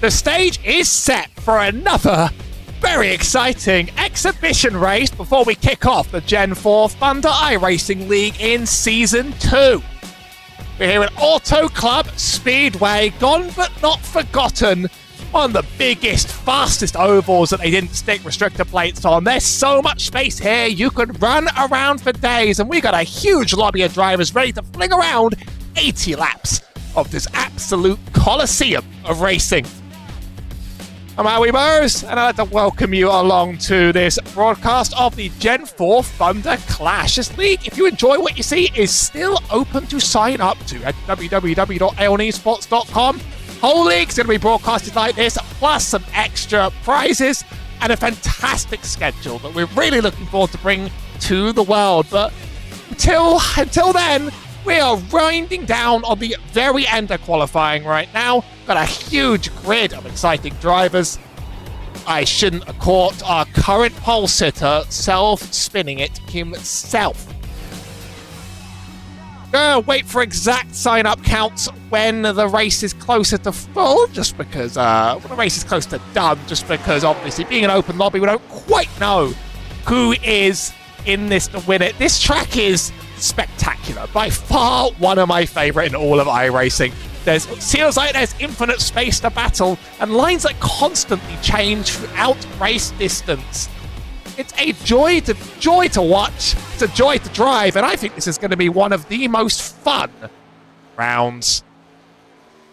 The stage is set for another very exciting exhibition race before we kick off the Gen 4 Thunder iRacing League in Season 2. We're here at Auto Club Speedway, gone but not forgotten. One of the biggest, fastest ovals that they didn't stick restrictor plates on. There's so much space here, you could run around for days, and we got a huge lobby of drivers ready to fling around 80 laps of this absolute coliseum of racing. I'm Howie, Burroughs, and I'd like to welcome you along to this broadcast of the Gen 4 Thunder Clash. This league, if you enjoy what you see, is still open to sign up to at www.aeonesports.com. Whole league's going to be broadcasted like this, plus some extra prizes and a fantastic schedule that we're really looking forward to bring to the world. But until then, we are winding down on the very end of qualifying right now. Got a huge grid of exciting drivers. I shouldn't have caught our current pole sitter self-spinning it himself. Gonna wait for exact sign-up counts when the race is closer to full, just because when the race is close to done, just because obviously being an open lobby, we don't quite know who is in this to win it. This track is spectacular. By far one of my favourite in all of iRacing. Feels like there's infinite space to battle and lines that constantly change throughout race distance. It's a joy to watch. It's a joy to drive, and I think this is going to be one of the most fun rounds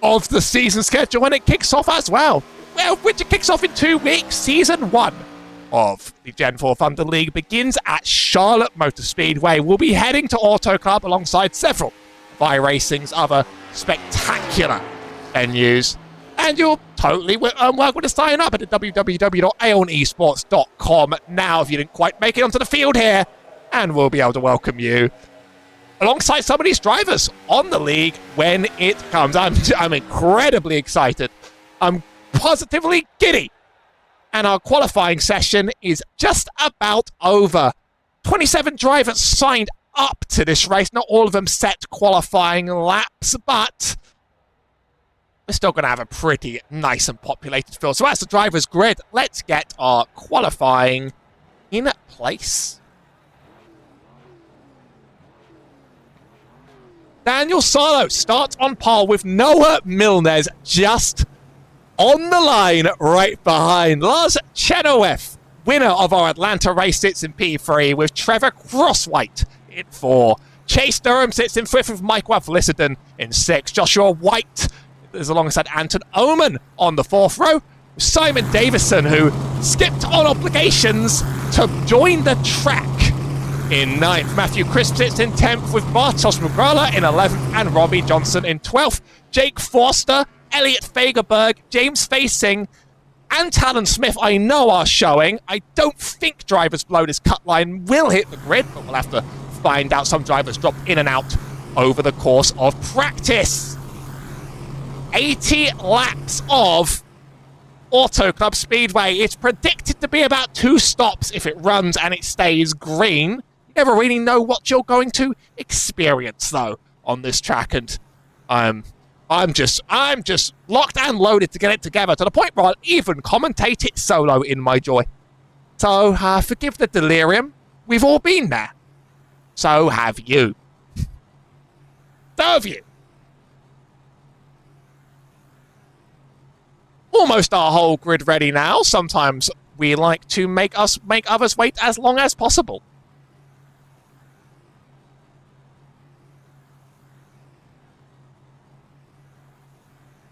of the season schedule when it kicks off as well. Well, which it kicks off in 2 weeks. Season 1 of the Gen 4 Thunder League begins at Charlotte Motor Speedway. We'll be heading to Auto Club alongside several of iRacing's other spectacular venues. And you're totally welcome to sign up at www.aeonesports.com now if you didn't quite make it onto the field here. And we'll be able to welcome you alongside some of these drivers on the league when it comes. I'm incredibly excited. I'm positively giddy. And our qualifying session is just about over. 27 drivers signed up to this race. Not all of them set qualifying laps, but we're still going to have a pretty nice and populated field. So as the driver's grid, let's get our qualifying in place. Daniel Salo starts on pole with Noah Milnes just on the line right behind. Lars Chenoweth, winner of our Atlanta race, sits in P3 with Trevor Crosswhite in 4. Chase Durham sits in 5th with Mike Wavlissadon in 6. Joshua White is alongside Anton Oman on the 4th row. Simon Davison, who skipped on obligations to join the track in 9th. Matthew Crisp sits in 10th with Bartosz Mugrala in 11th and Robbie Johnson in 12th. Jake Forster, Elliot Fagerberg, James Facing, and Talon Smith I know are showing. I don't think drivers below this cut line will hit the grid, but we'll have to find out. Some drivers drop in and out over the course of practice. 80 laps of Auto Club Speedway. It's predicted to be about 2 stops if it runs and it stays green. You never really know what you're going to experience, though, on this track, and I'm just locked and loaded to get it together to the point where I'll even commentate it solo in my joy. So, forgive the delirium. We've all been there. So have you. So have you. Almost our whole grid ready now. Sometimes we like to make others wait as long as possible.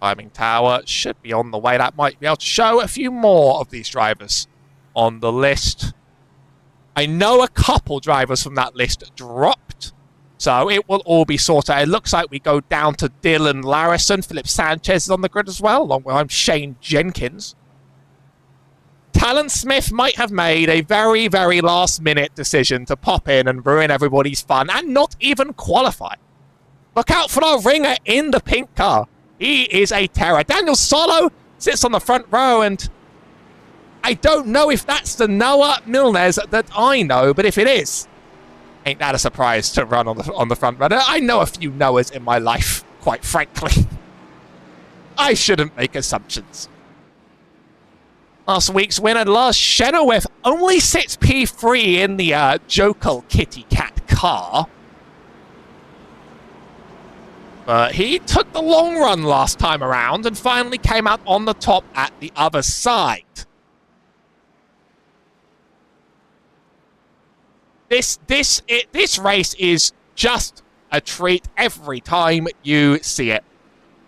Timing tower should be on the way. That might be able to show a few more of these drivers on the list. I know a couple drivers from that list dropped, so it will all be sorted. It looks like we go down to Dylan Larison. Philip Sanchez is on the grid as well, along with Shane Jenkins. Talon Smith might have made a very, very last-minute decision to pop in and ruin everybody's fun and not even qualify. Look out for our ringer in the pink car. He is a terror. Daniel Solo sits on the front row, and I don't know if that's the Noah Milnes that I know, but if it is, ain't that a surprise to run on the front runner? I know a few Noahs in my life, quite frankly. I shouldn't make assumptions. Last week's winner, Lars Chenoweth, only sits P3 in the Jokel Kitty Cat car. But he took the long run last time around and finally came out on the top at the other side. This race is just a treat every time you see it.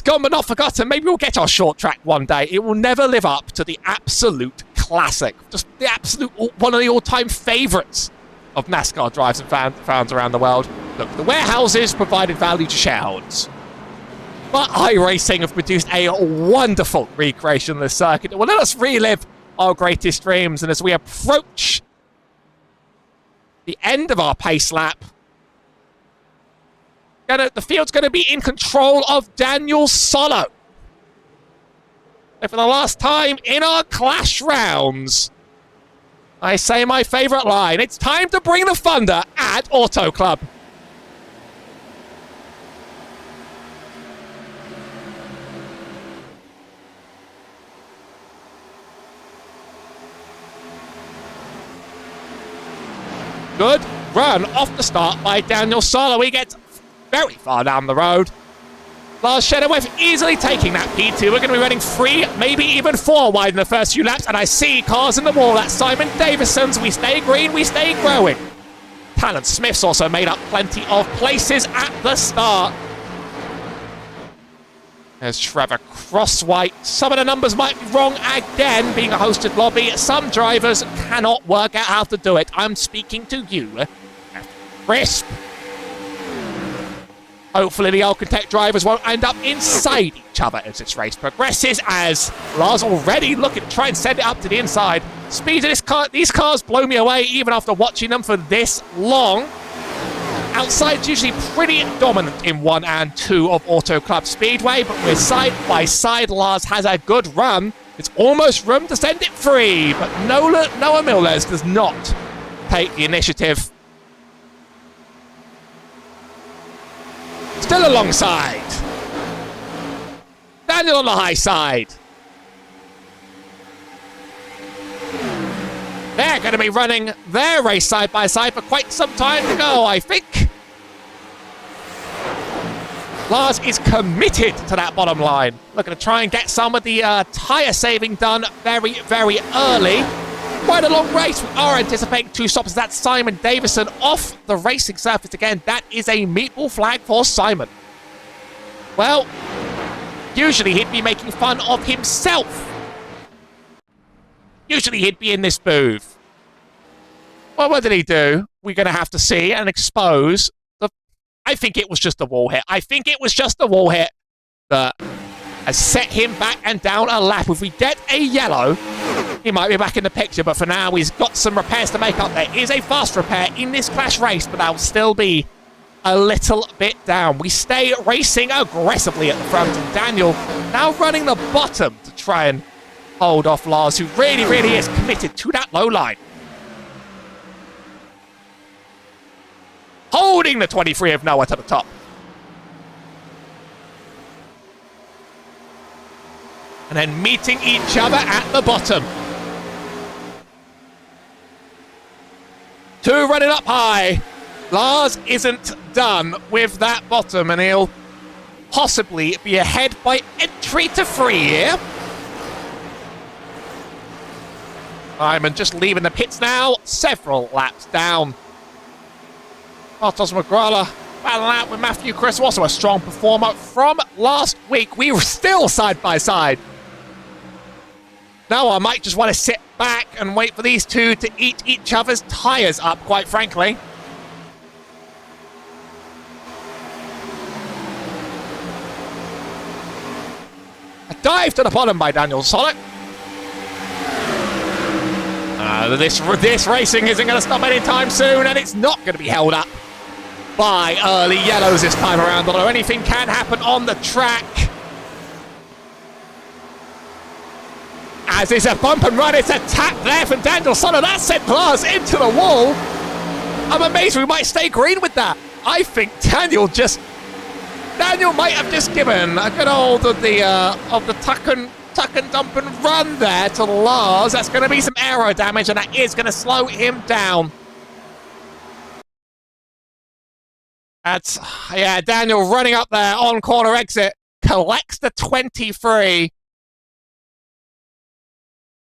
Gone but not forgotten. Maybe we'll get our short track one day. It will never live up to the absolute classic. Just the absolute, one of the all-time favourites of NASCAR drives and fans around the world. Look, the warehouses provided value to shareholders. But iRacing have produced a wonderful recreation of the circuit. It will let us relive our greatest dreams. And as we approach the end of our pace lap, the field's going to be in control of Daniel Solo. So for the last time in our clash rounds, I say my favourite line. It's time to bring the thunder at Auto Club. Good run off the start by Daniel Solo. He gets very far down the road. Lars Chenoweth easily taking that P2. We're going to be running 3, maybe even 4 wide in the first few laps. And I see cars in the wall. That's Simon Davison's. We stay green, we stay growing. Talon Smith's also made up plenty of places at the start. There's Trevor Crosswhite. Some of the numbers might be wrong again, being a hosted lobby. Some drivers cannot work out how to do it. I'm speaking to you. Crisp. Hopefully the Alcantech drivers won't end up inside each other as this race progresses, as Lars already looking to try and send it up to the inside. Speed of these cars blow me away even after watching them for this long. Outside's usually pretty dominant in 1 and 2 of Auto Club Speedway, but we're side by side. Lars has a good run. It's almost room to send it free, but Noah Milnes does not take the initiative. Still alongside. Daniel on the high side. They're going to be running their race side by side for quite some time to go, I think. Lars is committed to that bottom line. Looking to try and get some of the tyre saving done very, very early. Quite a long race. We are anticipating 2 stops. That's Simon Davison off the racing surface again. That is a meatball flag for Simon. Well, usually he'd be making fun of himself. Usually he'd be in this booth. Well, what did he do? We're going to have to see and expose. I think it was just a wall hit. I think it was just a wall hit that has set him back and down a lap. If we get a yellow, he might be back in the picture, but for now, he's got some repairs to make up. There is a fast repair in this clash race, but that will still be a little bit down. We stay racing aggressively at the front, and Daniel now running the bottom to try and hold off Lars, who really, really is committed to that low line. Holding the 23 of Noah to the top. And then meeting each other at the bottom. 2 running up high. Lars isn't done with that bottom, and he'll possibly be ahead by entry to 3 here. Simon just leaving the pits now, several laps down. Bartosz Magrala battling out with Matthew Chris, also a strong performer from last week. We were still side by side. Now I might just want to sit back and wait for these two to eat each other's tyres up, quite frankly. A dive to the bottom by Daniel Solo. This racing isn't going to stop anytime soon, and it's not going to be held up by early yellows this time around, although anything can happen on the track. As it's a bump and run, it's a tap there from Daniel Solo. That sent Lars into the wall. I'm amazed we might stay green with that. I think Daniel might have just given a good old of the tuck and dump and run there to Lars. That's going to be some aero damage, and that is going to slow him down. That's, yeah, Daniel running up there on corner exit. Collects the 23.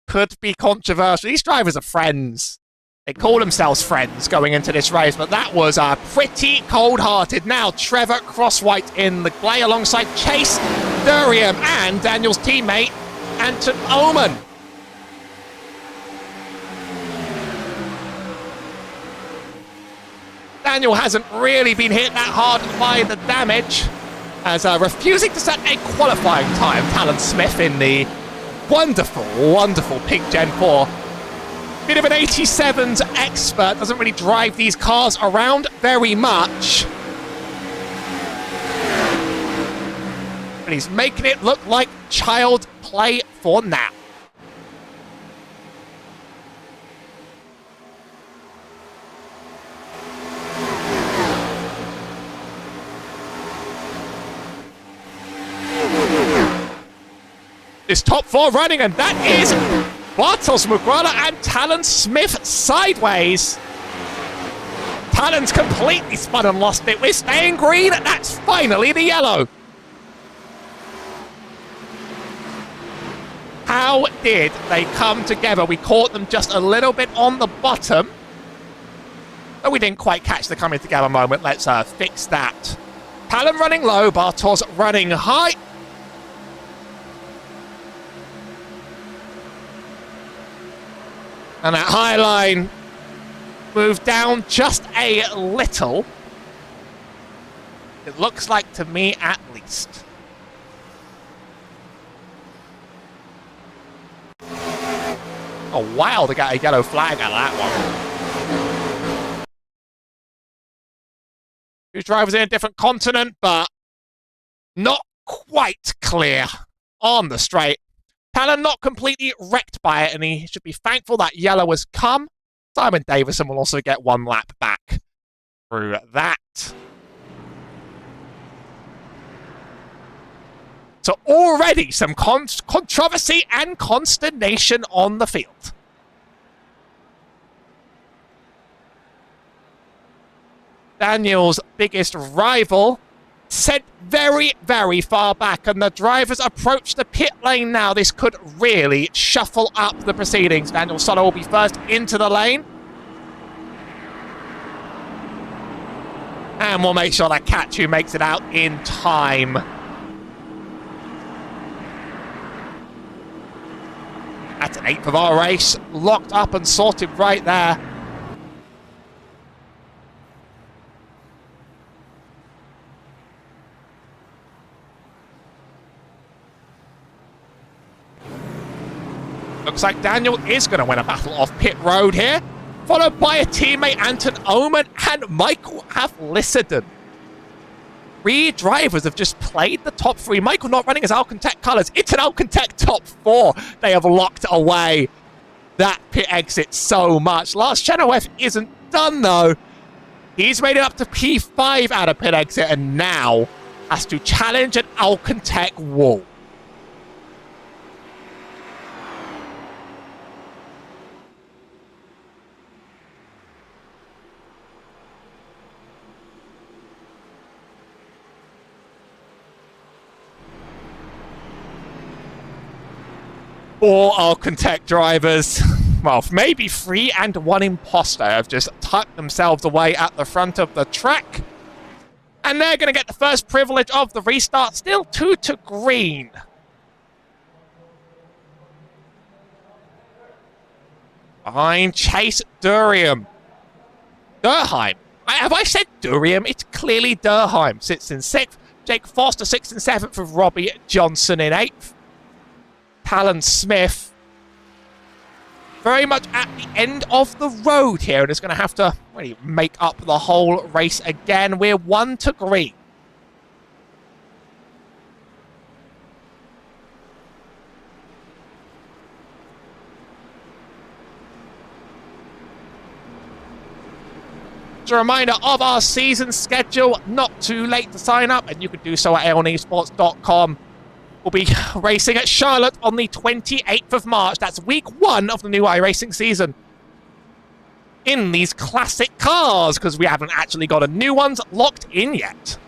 Could be controversial. These drivers are friends. They call themselves friends going into this race, but that was pretty cold-hearted. Now, Trevor Crosswhite in the play alongside Chase Durham and Daniel's teammate, Anton Oman. Daniel hasn't really been hit that hard by the damage, as refusing to set a qualifying time. Talon Smith in the wonderful, wonderful Pink Gen 4. Bit of an 87's expert, doesn't really drive these cars around very much. But he's making it look like child play for now. This top four running, and that is Bartos Mukwala and Talon Smith sideways. Talon's completely spun and lost it. We're staying green. That's finally the yellow. How did they come together? We caught them just a little bit on the bottom, but we didn't quite catch the coming together moment. Let's fix that. Talon running low, Bartos running high. And that high line moved down just a little. It looks like to me, at least. Oh, wow, they got a yellow flag out of that one. Two drivers in a different continent, but not quite clear on the straight. Talon not completely wrecked by it, and he should be thankful that yellow has come. Simon Davison will also get one lap back through that. So already some controversy and consternation on the field. Daniel's biggest rival sent very, very far back, and the drivers approach the pit lane now. This could really shuffle up the proceedings. Daniel Sutter will be first into the lane. And we'll make sure that Kachu makes it out in time. That's an 8th of our race, locked up and sorted right there. Looks like Daniel is going to win a battle off pit road here, followed by a teammate, Anton Oman and Michael Avlissadon. 3 drivers have just played the top 3. Michael not running his Alcantech colours. It's an Alcantech top 4. They have locked away that pit exit so much. Lars Chenoweth isn't done, though. He's made it up to P5 out of pit exit, and now has to challenge an Alcantech wall. All Alcantech drivers, well, maybe 3 and 1 imposter, have just tucked themselves away at the front of the track. And they're going to get the first privilege of the restart. Still 2 to green. Behind Chase Durham. Durheim. Have I said Durham? It's clearly Durheim. Sits in 6th. Jake Foster 6th and 7th, with Robbie Johnson in 8th. Talon Smith very much at the end of the road here, and is going to have to really make up the whole race again. We're 1 to green. Just a reminder of our season schedule, not too late to sign up, and you can do so at aeonesports.com. will be racing at Charlotte on the 28th of March. That's week 1 of the new iRacing season. In these classic cars, because we haven't actually got a new ones locked in yet.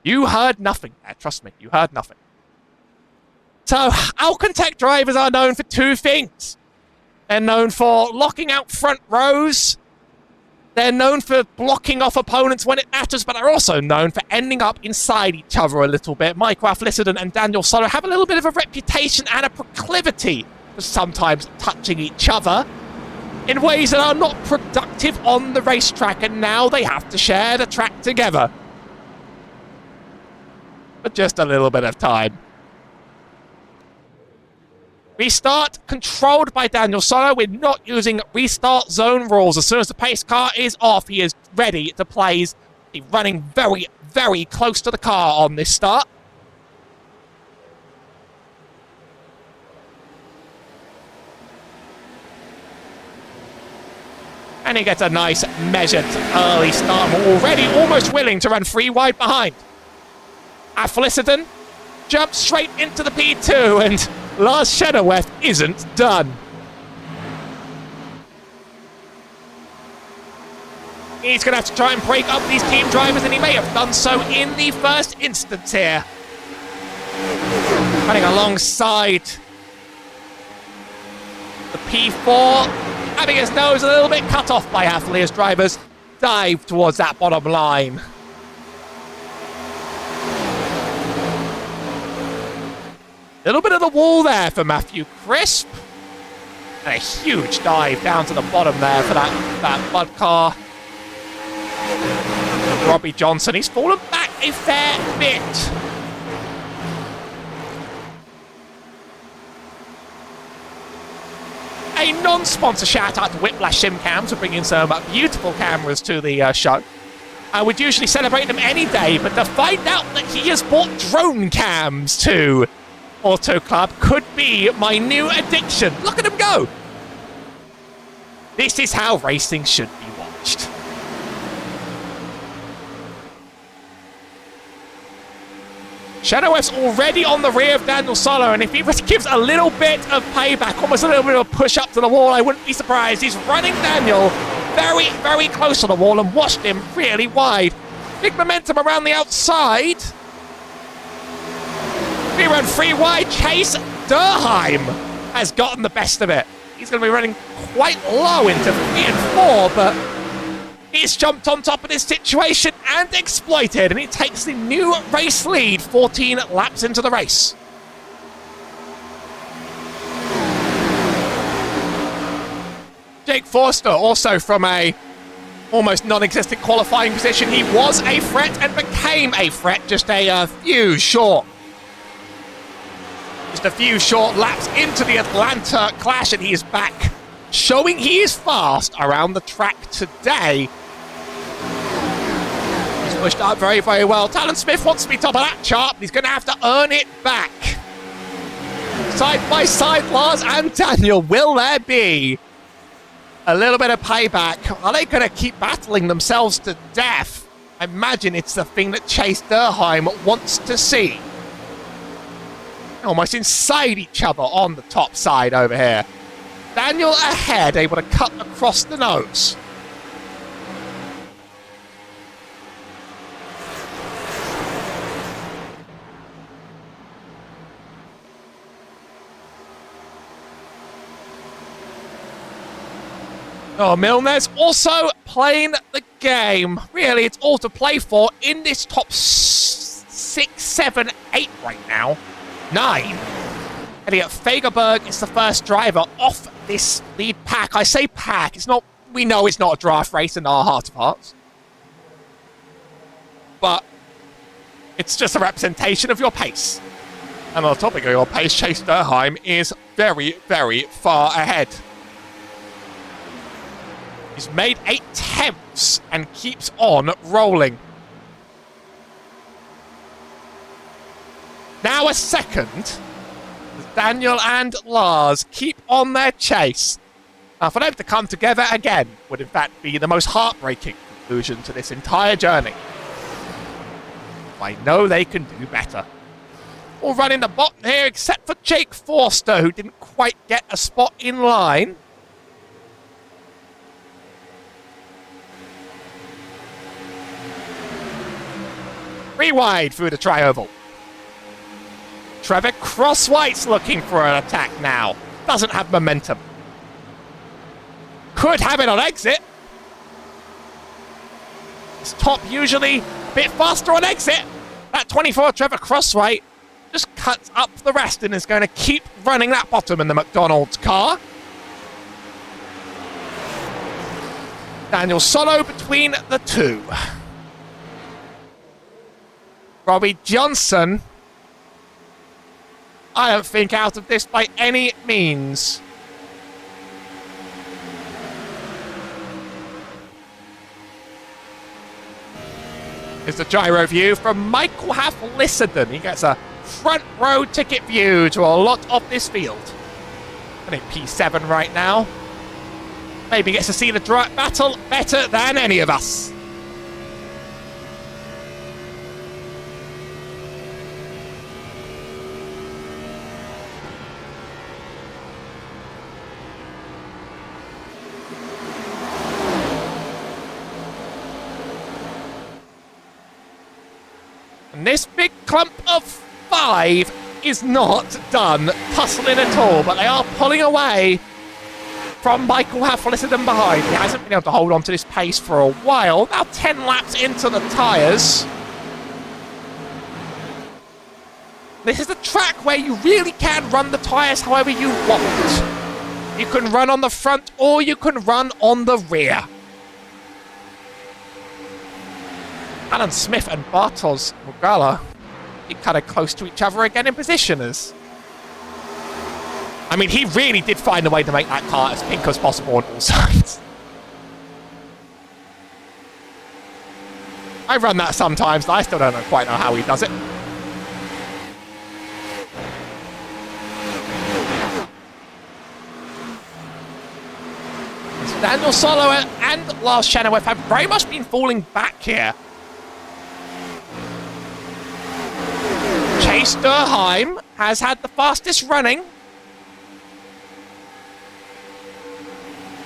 You heard nothing there, trust me, you heard nothing. So, Alcantech drivers are known for 2 things. They're known for locking out front rows. They're known for blocking off opponents when it matters, but they're also known for ending up inside each other a little bit. Mike Rafflissedon and Daniel Solo have a little bit of a reputation and a proclivity for sometimes touching each other in ways that are not productive on the racetrack, and now they have to share the track together. For just a little bit of time. Restart controlled by Daniel Solo. We're not using restart zone rules. As soon as the pace car is off, he is ready to play. He's running very, very close to the car on this start. And he gets a nice measured early start. Already almost willing to run 3 wide behind. Rafflissedon jumps straight into the P2, and Lars Chenoweth isn't done. He's going to have to try and break up these team drivers, and he may have done so in the first instance here. Running alongside the P4, having his nose a little bit cut off by Hafley as drivers dive towards that bottom line. Little bit of the wall there for Matthew Crisp. And a huge dive down to the bottom there for that Bud car. Robbie Johnson, he's fallen back a fair bit. A non-sponsor shout out to Whiplash Sim Cams for bringing some beautiful cameras to the show. I would usually celebrate them any day, but to find out that he has bought drone cams too. Auto Club could be my new addiction. Look at him go! This is how racing should be watched. Chenoweth's already on the rear of Daniel Solo, and if he gives a little bit of payback, almost a little bit of a push up to the wall, I wouldn't be surprised. He's running Daniel very, very close to the wall and washed him really wide. Big momentum around the outside. We run 3 wide. Chase Durheim has gotten the best of it. He's going to be running quite low into 3 and 4, but he's jumped on top of this situation and exploited, and he takes the new race lead 14 laps into the race. Jake Forster, also from a almost non-existent qualifying position, he was a threat and became a threat just a few short laps into the Atlanta clash, and he is back, showing he is fast around the track today. He's pushed up very, very well. Talon Smith wants to be top of that chart, but he's going to have to earn it back. Side by side, Lars and Daniel. Will there be a little bit of payback? Are they going to keep battling themselves to death? I imagine it's the thing that Chase Durheim wants to see. Almost inside each other on the top side over here. Daniel ahead, able to cut across the nose. Oh, Milner's also playing the game. Really, it's all to play for in this top 6, 7, 8 right now. 9. Elliot Fagerberg is the first driver off this lead pack. I say pack, it's not. We know it's not a draft race in our heart of hearts. But it's just a representation of your pace. And on the topic of your pace, Chase Durheim is very, very far ahead. He's made 8 attempts and keeps on rolling. Now a second. Daniel and Lars keep on their chase. Now, for them to come together again would in fact be the most heartbreaking conclusion to this entire journey. I know they can do better. All running the bottom here, except for Jake Forster, who didn't quite get a spot in line. Three wide through the tri-oval. Trevor Crosswhite's looking for an attack now. Doesn't have momentum. Could have it on exit. His top usually a bit faster on exit. That 24 Trevor Crosswhite just cuts up the rest and is going to keep running that bottom in the McDonald's car. Daniel Solo between the two. Robbie Johnson, I don't think out of this by any means. Here's the gyro view from Michael Half-Lissenden. He gets a front row ticket view to a lot of this field. I think P7 right now. Maybe gets to see the battle better than any of us. And this big clump of 5 is not done tussling at all, but they are pulling away from Michael Half-Lissenden behind. He hasn't been able to hold on to this pace for a while. Now 10 laps into the tyres. This is the track where you really can run the tyres however you want. You can run on the front or you can run on the rear. Alan Smith and Bartosz Mugala get kind of close to each other again in positioners. I mean, he really did find a way to make that car as pink as possible on all sides. I run that sometimes, and I still don't quite know how he does it. Daniel Solo and Lars Chenoweth have very much been falling back here. Chase Durheim has had the fastest running.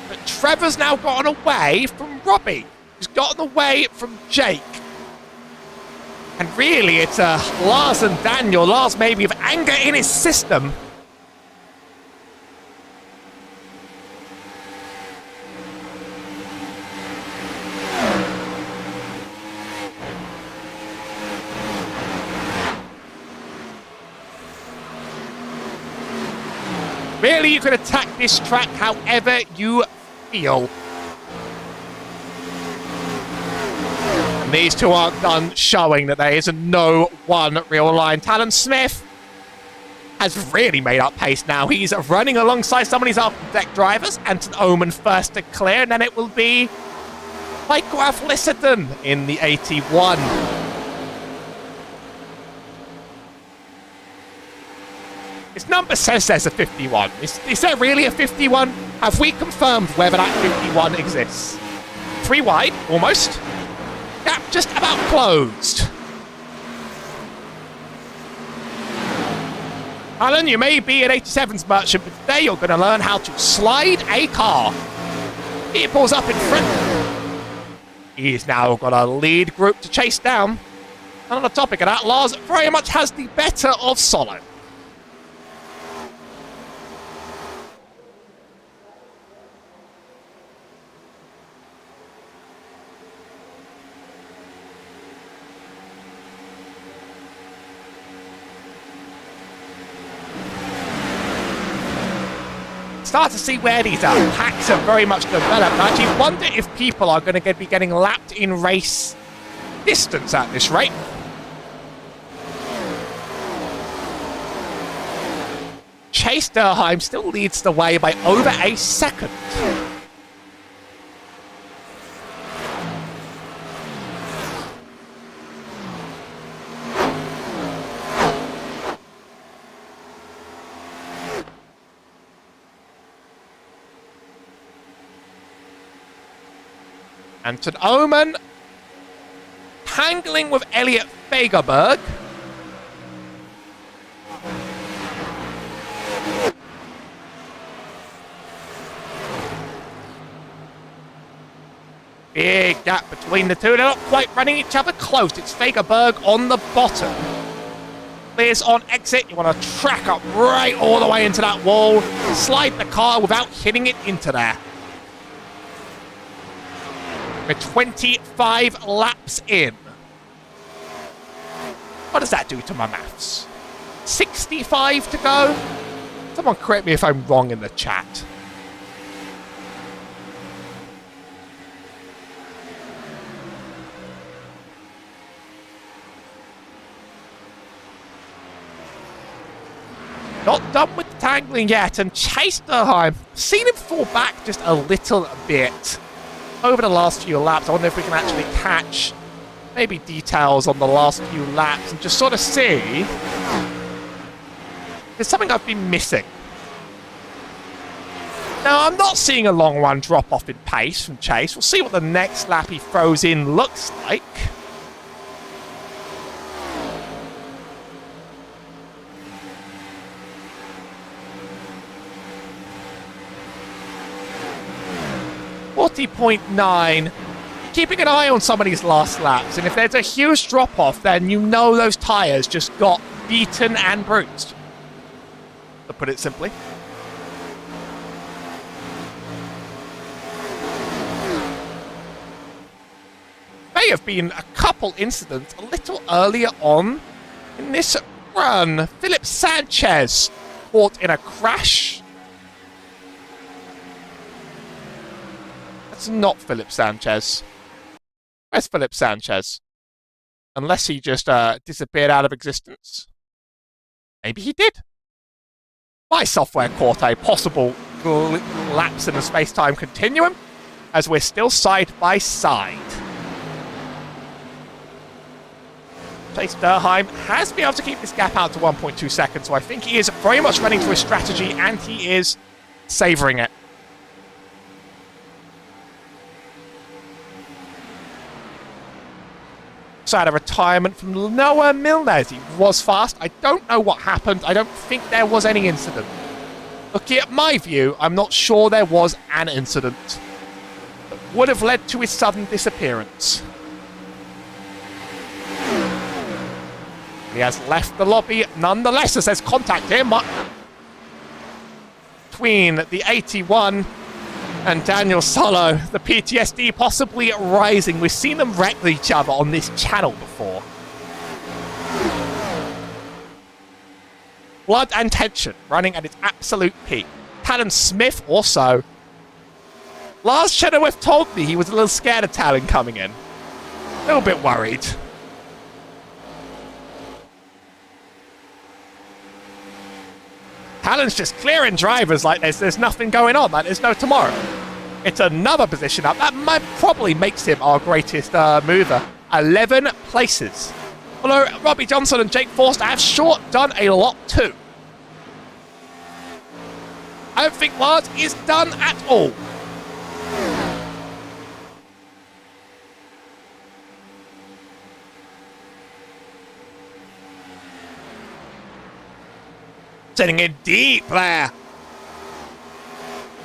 But Trevor's now gotten away from Robbie. He's gotten away from Jake. And really, it's Lars and Daniel. Lars maybe with anger in his system. Really, you can attack this track however you feel. And these two aren't done showing that there is no one real line. Talon Smith has really made up pace now. He's running alongside some of these deck drivers. Anton Oman first to clear, and then it will be Michael Half-Lissenden in the 81. His number says there's a 51. Is there really a 51? Have we confirmed whether that 51 exists? 3 wide, almost. Gap just about closed. Alan, you may be an 87's merchant, but today you're going to learn how to slide a car. He pulls up in front. He's now got a lead group to chase down. And on the topic of that, Lars very much has the better of Solo. Start to see where these packs are very much developed. I actually wonder if people are going to be getting lapped in race distance at this rate. Chase Durheim still leads the way by over a second. Anton Oman tangling with Elliot Fagerberg. Big gap between the two. They're not quite running each other close. It's Fagerberg on the bottom. Clears on exit. You want to track up right all the way into that wall. Slide the car without hitting it into there. We're 25 laps in. What does that do to my maths? 65 to go? Someone correct me if I'm wrong in the chat. Not done with the tangling yet, and Chase Durheim, seen him fall back just a little bit over the last few laps. I wonder if we can actually catch maybe details on the last few laps and just sort of see. There's something I've been missing. Now, I'm not seeing a long run drop off in pace from Chase. We'll see what the next lap he throws in looks like. .9. Keeping an eye on some of these last laps, and if there's a huge drop-off, then you know those tyres just got beaten and bruised, to put it simply. May have been a couple incidents a little earlier on in this run. Philip Sanchez caught in a crash. That's not Philip Sanchez. Where's Philip Sanchez? Unless he just disappeared out of existence. Maybe he did. My software caught a possible lapse in the space-time continuum, as we're still side by side. Chase Durheim has been able to keep this gap out to 1.2 seconds, so I think he is very much running to his strategy, and he is savouring it. So had a retirement from Noah Milnes. He was fast. I don't know what happened. I don't think there was any incident. Looking at my view, I'm not sure there was an incident that would have led to his sudden disappearance. He has left the lobby nonetheless, as there's contact here between the 81 and Daniel Solo. The PTSD possibly rising. We've seen them wreck each other on this channel before. Blood and tension running at its absolute peak. Talon Smith also. Lars Chenoweth told me he was a little scared of Talon coming in. A little bit worried. Talon's just clearing drivers like there's nothing going on, like there's no tomorrow. It's another position up. That might probably makes him our greatest mover. 11 places. Although Robbie Johnson and Jake Forster have short done a lot too. I don't think Lars is done at all. Sending it deep there.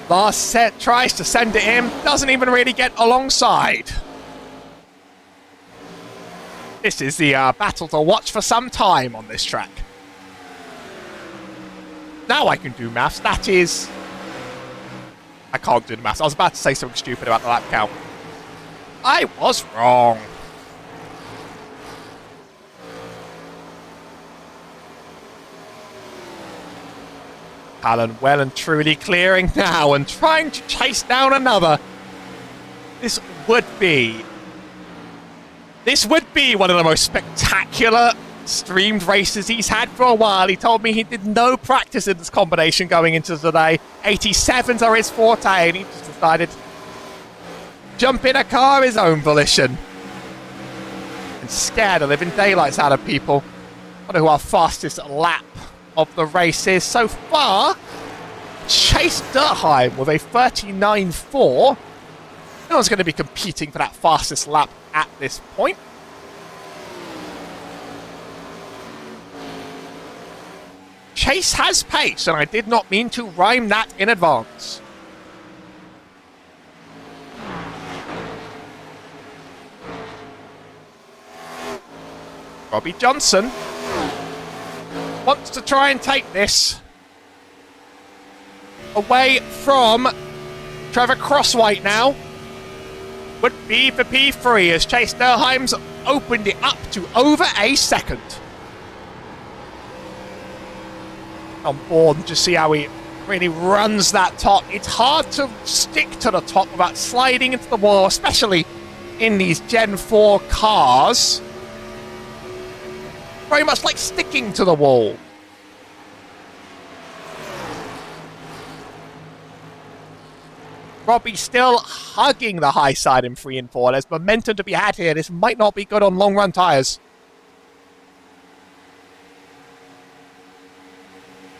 Lars set tries to send it in, doesn't even really get alongside. This is the battle to watch for some time on this track. Now I can do maths. That is... I can't do the maths. I was about to say something stupid about the lap count. I was wrong. Talon well and truly clearing now and trying to chase down another. This would be one of the most spectacular streamed races he's had for a while. He told me he did no practice in this combination going into today. 87s are his forte, and he just decided to jump in a car his own volition and scare the living daylights out of people. I wonder who our fastest lap of the race is so far. Chase Durheim with a 39.4. No one's going to be competing for that fastest lap at this point. Chase has pace, and I did not mean to rhyme that in advance. Robbie Johnson wants to try and take this away from Trevor Crosswhite now. Would be for P3 as Chase Durheim's opened it up to over a second. On board and just see how he really runs that top. It's hard to stick to the top without sliding into the wall, especially in these Gen 4 cars. Very much like sticking to the wall. Robbie still hugging the high side in 3 and 4. There's momentum to be had here. This might not be good on long run tyres.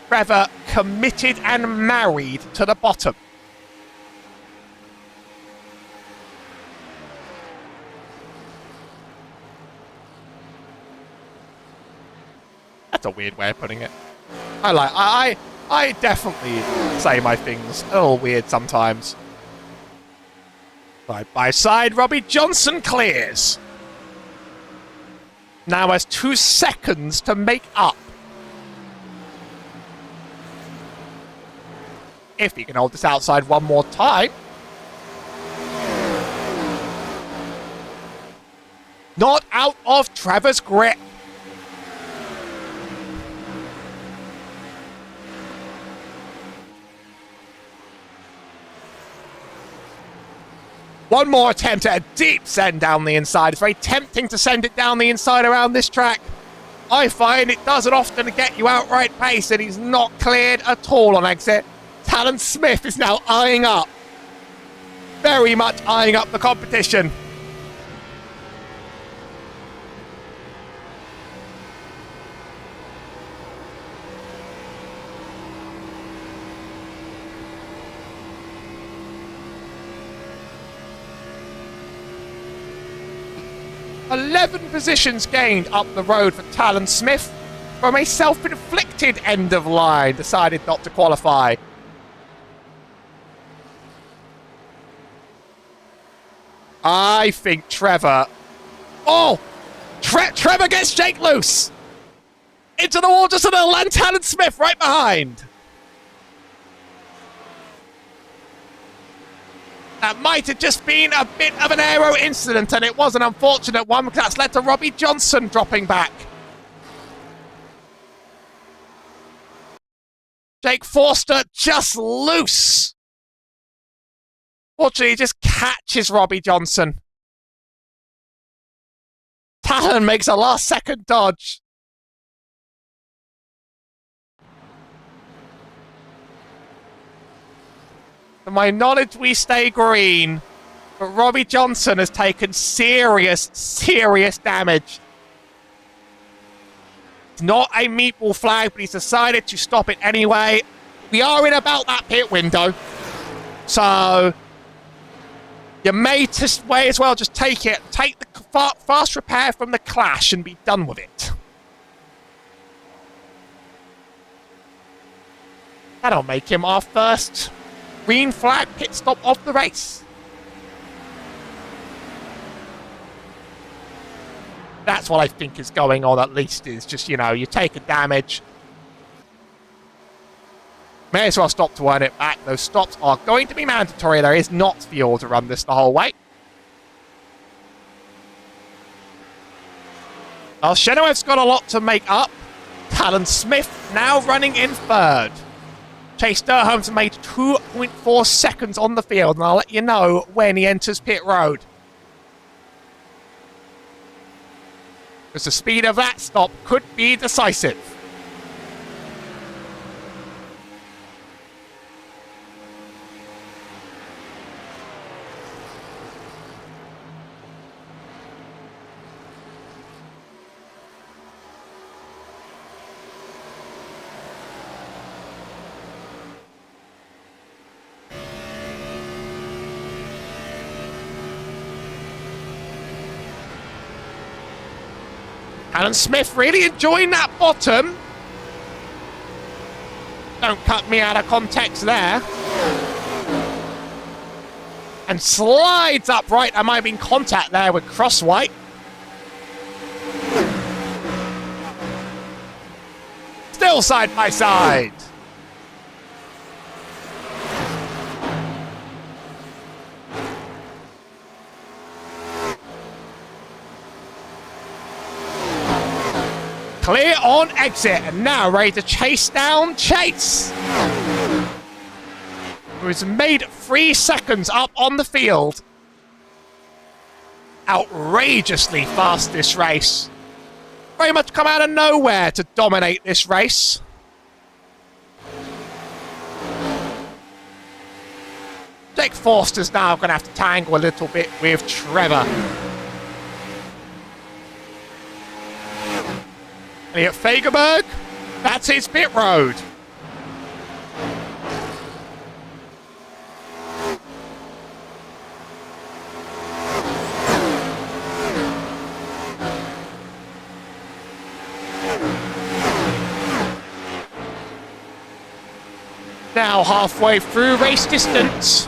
Trevor committed and married to the bottom. That's a weird way of putting it. I definitely say my things a little weird sometimes. Side by side, Robbie Johnson clears. Now has 2 seconds to make up. If he can hold this outside one more time. Not out of Trevor's grip. One more attempt at a deep send down the inside. It's very tempting to send it down the inside around this track. I find it doesn't often get you outright pace, and he's not cleared at all on exit. Talon Smith is now eyeing up. Very much eyeing up the competition. "11 positions gained up the road for Talon Smith from a self-inflicted end of line. Decided not to qualify. I think Trevor... Oh! Trevor gets Jake loose! Into the wall, just a little, and Talon Smith right behind. That might have just been a bit of an aero incident, and it was an unfortunate one because that's led to Robbie Johnson dropping back. Jake Forster just loose. Fortunately, he just catches Robbie Johnson. Talon makes a last-second dodge. To my knowledge, we stay green. But Robbie Johnson has taken serious, serious damage. It's not a meatball flag, but he's decided to stop it anyway. We are in about that pit window. So you may as well just take it. Take the fast repair from the clash and be done with it. That'll make him our first green flag pit stop of the race. That's what I think is going on, at least, is just, you know, you take a damage. May as well stop to earn it back. Those stops are going to be mandatory. There is not fuel to run this the whole way. Well, Chenoweth's got a lot to make up. Talon Smith now running in third. Chase Durham's made 2.4 seconds on the field, and I'll let you know when he enters pit road. Because the speed of that stop could be decisive. Alan Smith really enjoying that bottom. Don't cut me out of context there. And slides upright. I might have been in contact there with Crosswhite. Still side by side. Clear on exit, and now ready to chase down Chase, who has made 3 seconds up on the field. Outrageously fast this race. Very much come out of nowhere to dominate this race. Jake Forster's now going to have to tangle a little bit with Trevor. Elliot Fagerberg, that's his pit road. Now halfway through race distance.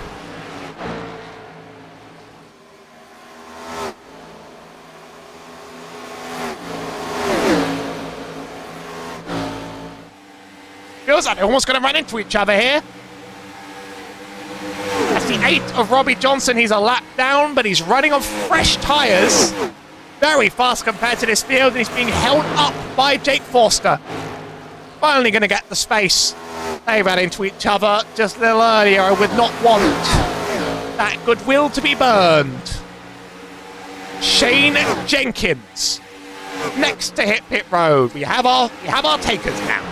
Feels like they're almost going to run into each other here. That's the 8 of Robbie Johnson. He's a lap down, but he's running on fresh tyres. Very fast compared to this field, and he's being held up by Jake Forster. Finally going to get the space. They ran into each other just a little earlier. I would not want that goodwill to be burned. Shane Jenkins next to hit pit road. We have our takers now.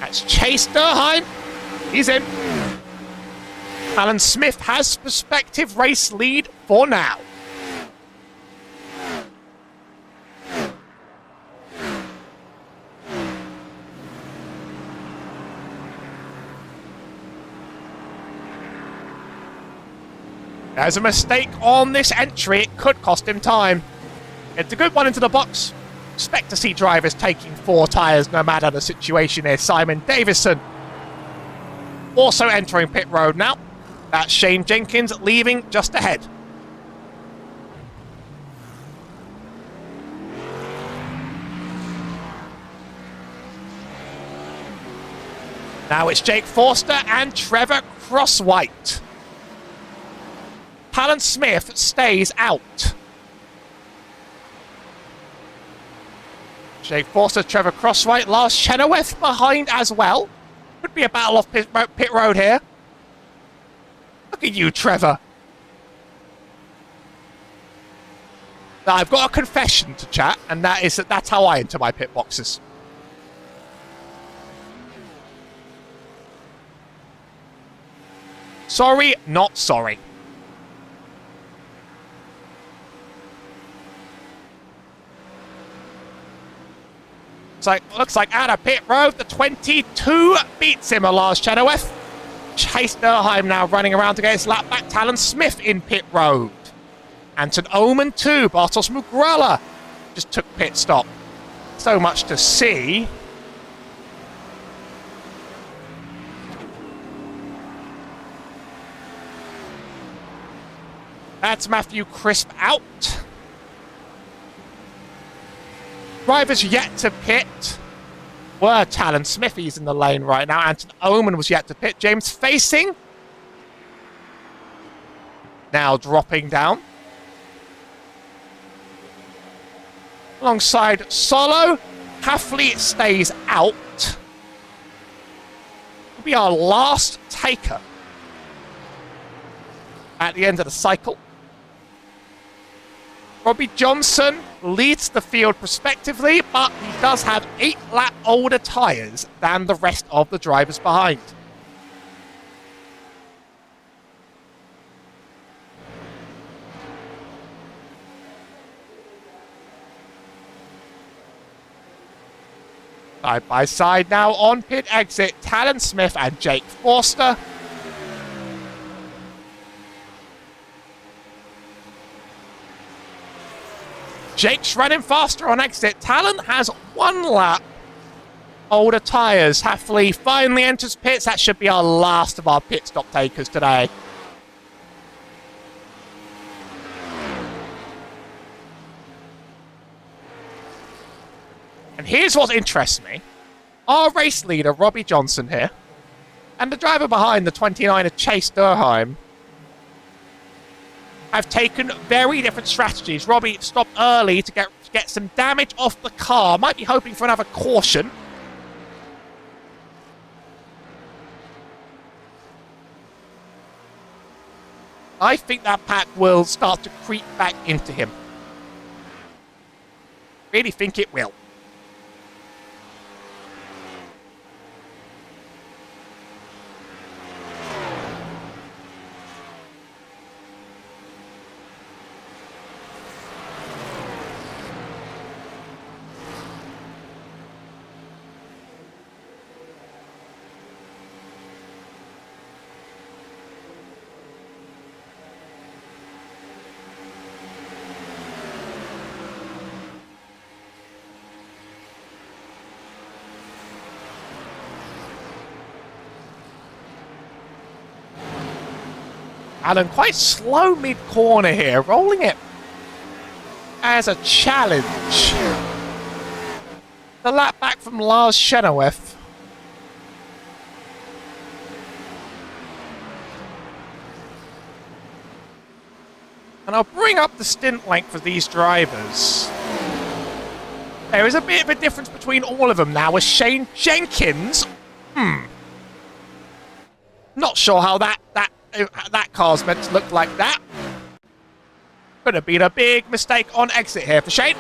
That's Chase Durheim. He's in. Alan Smith has prospective race lead for now. There's a mistake on this entry. It could cost him time. It's a good one into the box. Expect to see drivers taking 4 tyres no matter the situation here. Simon Davison also entering pit road now. That's Shane Jenkins leaving just ahead. Now it's Jake Forster and Trevor Crosswhite. Alan Smith stays out. Jake Forster, Trevor Crosswhite, Lars Chenoweth behind as well. Could be a battle off pit road here. Look at you, Trevor. Now, I've got a confession to chat, and that is that's how I enter my pit boxes. Sorry, not sorry. Looks like out of pit road, the 22 beats him, Lars Chenoweth. Chase Durheim now running around to get his lap back. Alan Smith in pit road. Anton Oman 2. Bartos Mugrala just took pit stop. So much to see. That's Matthew Crisp out. Drivers yet to pit were Talon Smith. He's in the lane right now. Anton Oman was yet to pit. James Facing now dropping down. Alongside Solo. Hafley stays out. Will be our last taker at the end of the cycle. Robbie Johnson leads the field prospectively, but he does have 8 lap older tyres than the rest of the drivers behind. Side by side now on pit exit. Talon Smith and Jake Forster. Jake's running faster on exit. Talon has 1 lap. Older tyres. Hafley finally enters pits. That should be our last of our pit stop takers today. And here's what interests me. Our race leader, Robbie Johnson here, and the driver behind, the 29er, Chase Durheim, have taken very different strategies. Robbie stopped early to get some damage off the car. Might be hoping for another caution. I think that pack will start to creep back into him. Really think it will. Alan quite slow mid-corner here, rolling it as a challenge. The lap back from Lars Chenoweth. And I'll bring up the stint length for these drivers. There is a bit of a difference between all of them now, with Shane Jenkins. Not sure how that car's meant to look like that. Could have been a big mistake on exit here for Shane.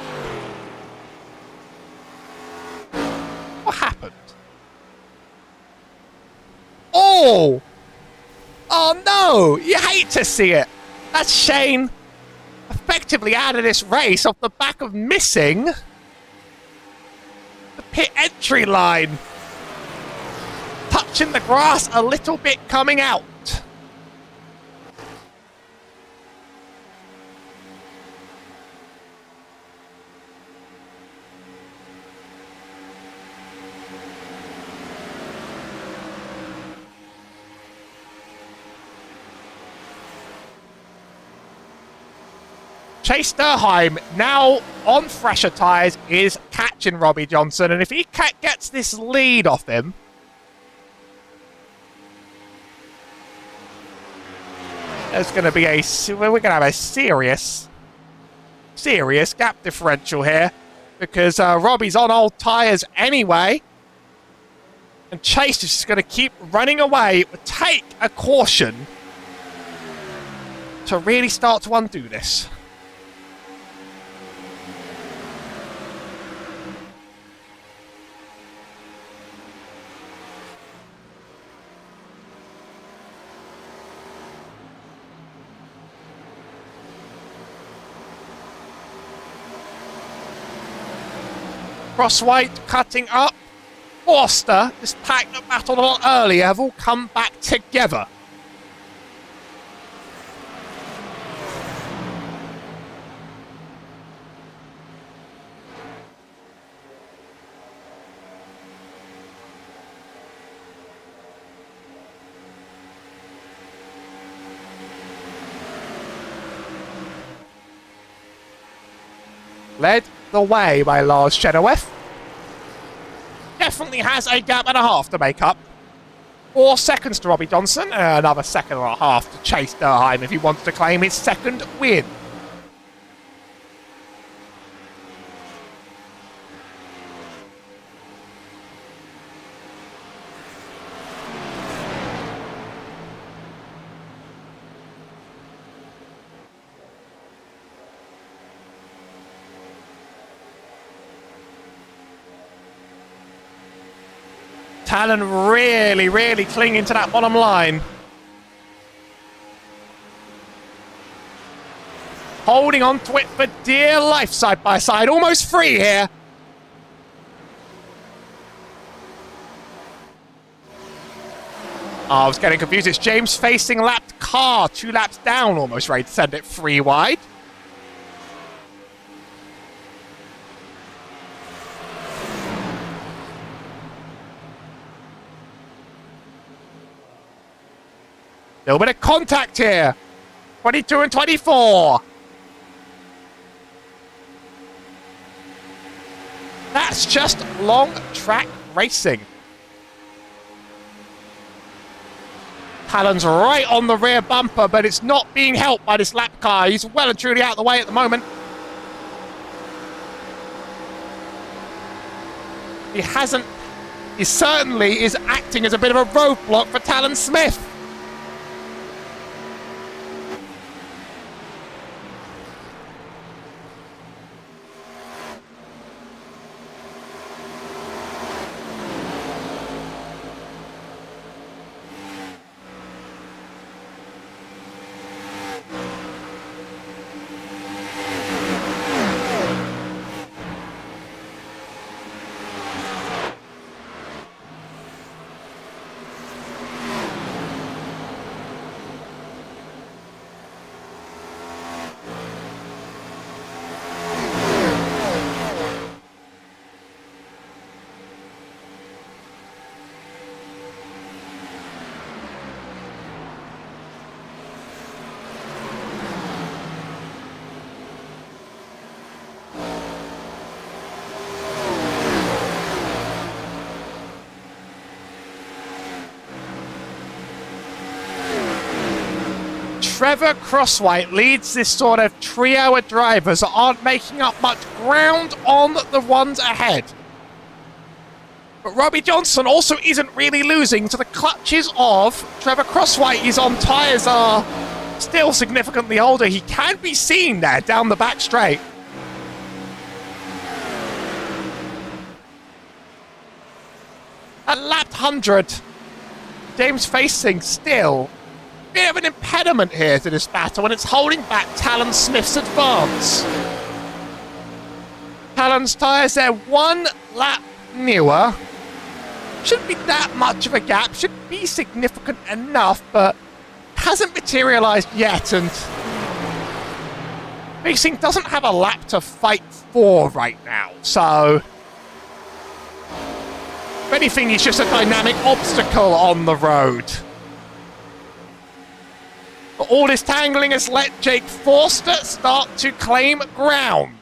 What happened? Oh! Oh no! You hate to see it. That's Shane effectively out of this race off the back of missing the pit entry line. Touching the grass a little bit coming out. Chase Durheim, now on fresher tyres, is catching Robbie Johnson, and if he gets this lead off him, there's going to be we're going to have a serious gap differential here, because Robbie's on old tyres anyway, and Chase is just going to keep running away. It would take a caution to really start to undo this. Crosswhite cutting up. Forster, this pack that battled a lot earlier, have all come back together. Led the way by Lars Chenoweth. Definitely has a gap and a half to make up. 4 seconds to Robbie Johnson, and another second and a half to Chase Durheim if he wants to claim his second win. Talon really clinging to that bottom line. Holding on to it for dear life side by side. Almost free here. I was getting confused. It's James facing lapped car. 2 laps down, almost ready to send it 3 wide. Little bit of contact here. 22 and 24. That's just long track racing. Talon's right on the rear bumper, but it's not being helped by this lap car. He's well and truly out of the way at the moment. He certainly is acting as a bit of a roadblock for Talon Smith. Trevor Crosswhite leads this sort of trio of drivers that aren't making up much ground on the ones ahead. But Robbie Johnson also isn't really losing to the clutches of Trevor Crosswhite. His on tyres are still significantly older. He can be seen there down the back straight. At lap 100, James facing still bit of an impediment here to this battle, and it's holding back Talon Smith's advance. Talon's tyres there 1 lap newer. Shouldn't be that much of a gap, should be significant enough, but hasn't materialised yet, and Racing doesn't have a lap to fight for right now, so if anything, he's just a dynamic obstacle on the road. But all this tangling has let Jake Forster start to claim ground.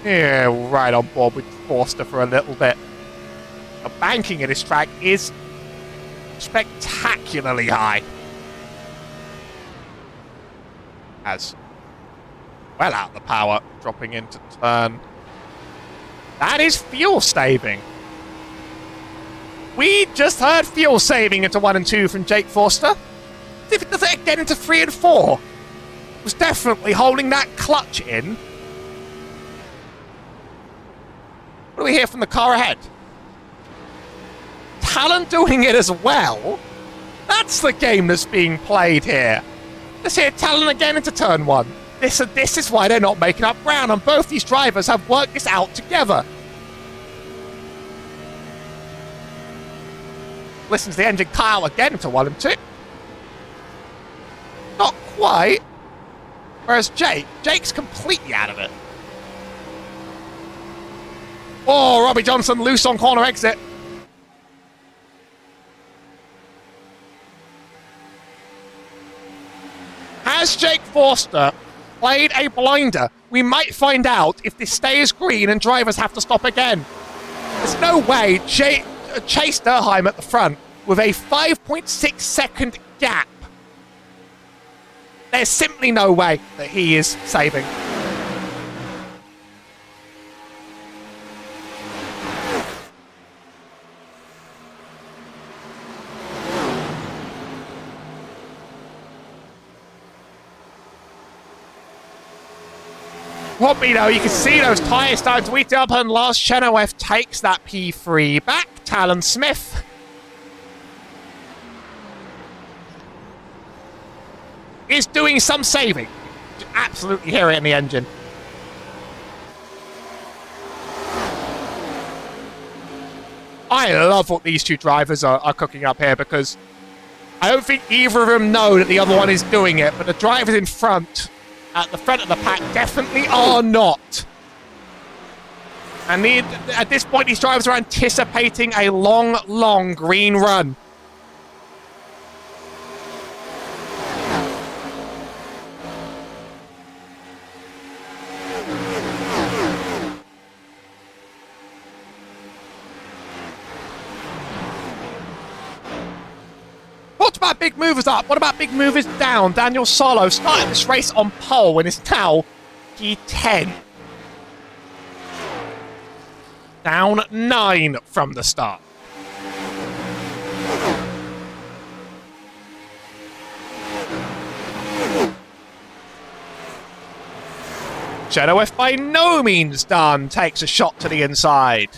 Yeah, right on board with Forster for a little bit. The banking of this track is spectacularly high. As well out the power, dropping into turn. That is fuel saving. We just heard fuel saving into 1 and 2 from Jake Forster. If it does it again into 3 and 4. Was definitely holding that clutch in. What do we hear from the car ahead? Talon doing it as well. That's the game that's being played here. Let's hear Talon again into turn 1. This is why they're not making up ground, and both these drivers have worked this out together. Listen to the engine car again into 1 and 2. Not quite. Whereas Jake's completely out of it. Oh, Robbie Johnson loose on corner exit. Has Jake Forster played a blinder? We might find out if this stays green and drivers have to stop again. There's no way Chase Durheim at the front with a 5.6 second gap. There's simply no way that he is saving. Robbie, though, you can see those tyres starting to eat up, and Lars Chenoweth takes that P3 back. Talon Smith is doing some saving. absolutely hear it in the engine. I love what these two drivers are cooking up here, because I don't think either of them know that the other one is doing it, but the drivers in front, at the front of the pack, definitely are not. And at this point, these drivers are anticipating a long, long green run. What about big movers up? What about big movers down? Daniel Solo started this race on pole and is now P10. Down 9 from the start. Chenoweth by no means done. Takes a shot to the inside.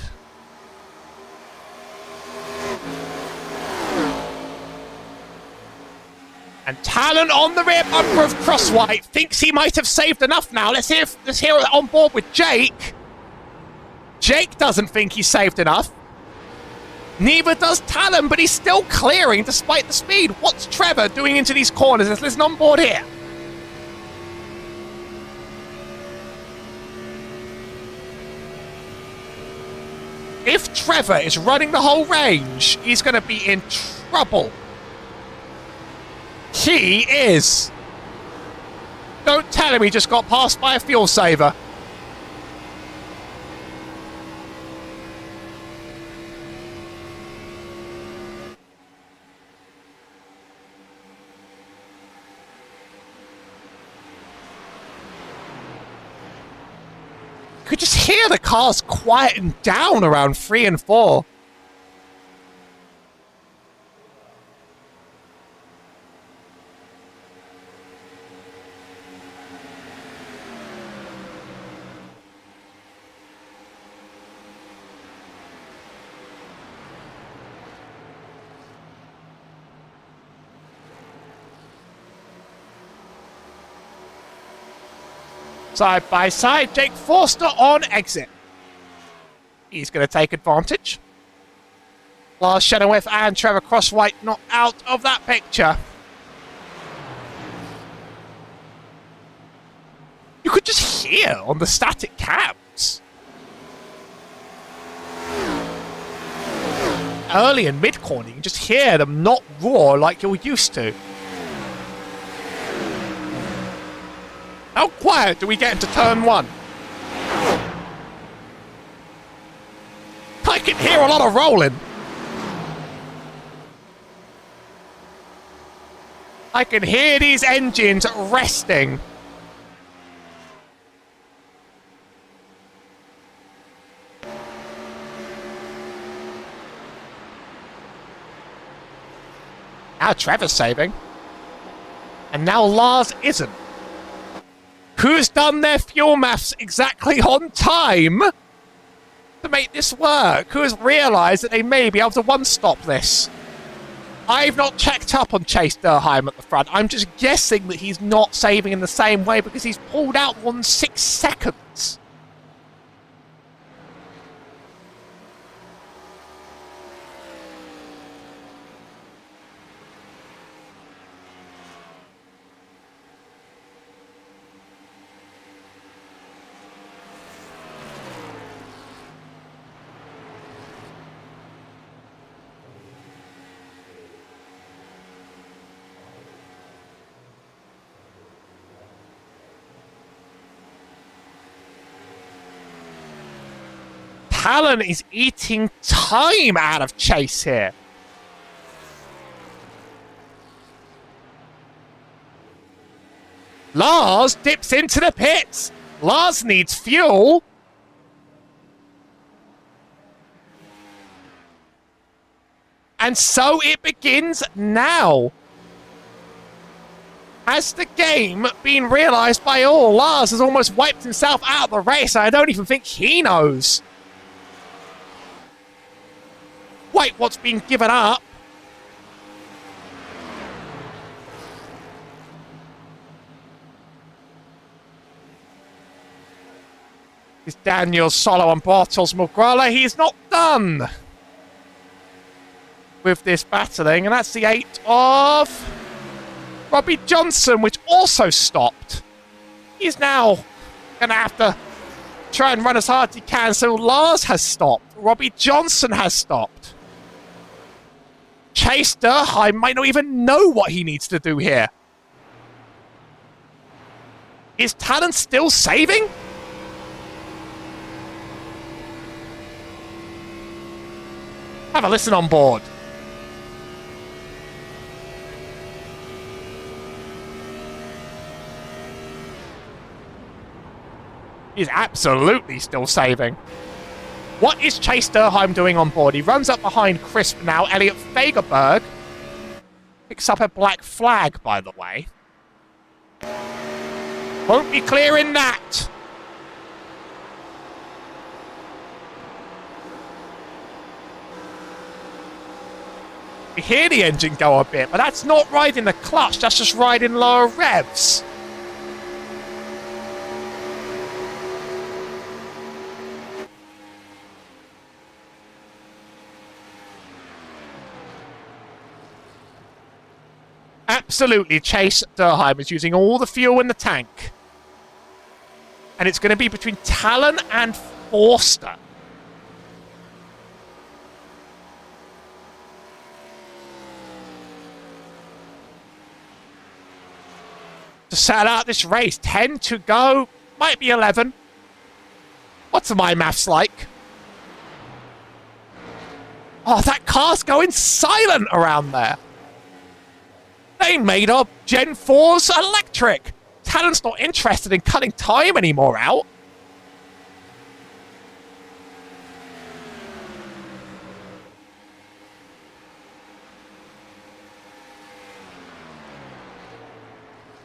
And Talon on the rear bumper of Crosswhite thinks he might have saved enough now. Let's hear it on board with Jake. Jake doesn't think he's saved enough. Neither does Talon, but he's still clearing despite the speed. What's Trevor doing into these corners? Let's listen on board here. If Trevor is running the whole range, he's going to be in trouble. He is. Don't tell him he just got passed by a fuel saver. You could just hear the cars quieten down around 3 and 4. Side by side, Jake Forster on exit. He's going to take advantage. Lars Chenoweth and Trevor Crosswhite not out of that picture. You could just hear on the static cabs. Early and mid-corner, you can just hear them not roar like you're used to. How quiet do we get into turn 1? I can hear a lot of rolling. I can hear these engines resting. Now Trevor's saving. And now Lars isn't. Who's done their fuel maths exactly on time to make this work? Who has realised that they may be able to one-stop this? I've not checked up on Chase Durheim at the front. I'm just guessing that he's not saving in the same way because he's pulled out 1 6 seconds. Talon is eating time out of Chase here. Lars dips into the pits. Lars needs fuel. And so it begins now. Has the game been realised by all? Lars has almost wiped himself out of the race. I don't even think he knows. Wait, what's been given up? Is Daniel solo on Bartels Mugrala. He's not done with this battling, and that's the 8 of Robbie Johnson, which also stopped. He's now going to have to try and run as hard as he can, so Lars has stopped. Robbie Johnson has stopped. Chase Durheim might not even know what he needs to do here. Is Talon still saving? Have a listen on board. He's absolutely still saving. What is Chase Durheim doing on board? He runs up behind Crisp now. Elliot Fagerberg picks up a black flag, by the way. Won't be clearing that. We hear the engine go a bit, but that's not riding the clutch, that's just riding lower revs. Absolutely, Chase Durheim is using all the fuel in the tank. And it's going to be between Talon and Forster. To set out this race, 10 to go, might be 11. What's my maths like? Oh, that car's going silent around there. They made up Gen 4's electric. Talon's not interested in cutting time anymore out.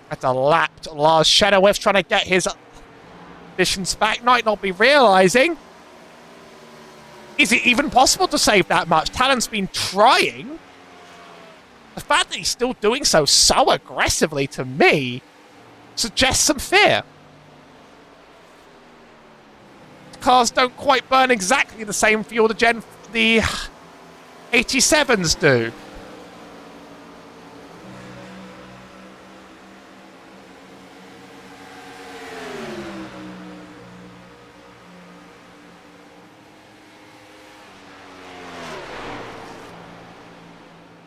That's a lapped Lars Chenoweth trying to get his positions back. Might not be realising. Is it even possible to save that much? Talon's been trying. The fact that he's still doing so aggressively, to me, suggests some fear. Cars don't quite burn exactly the same fuel the 87s do.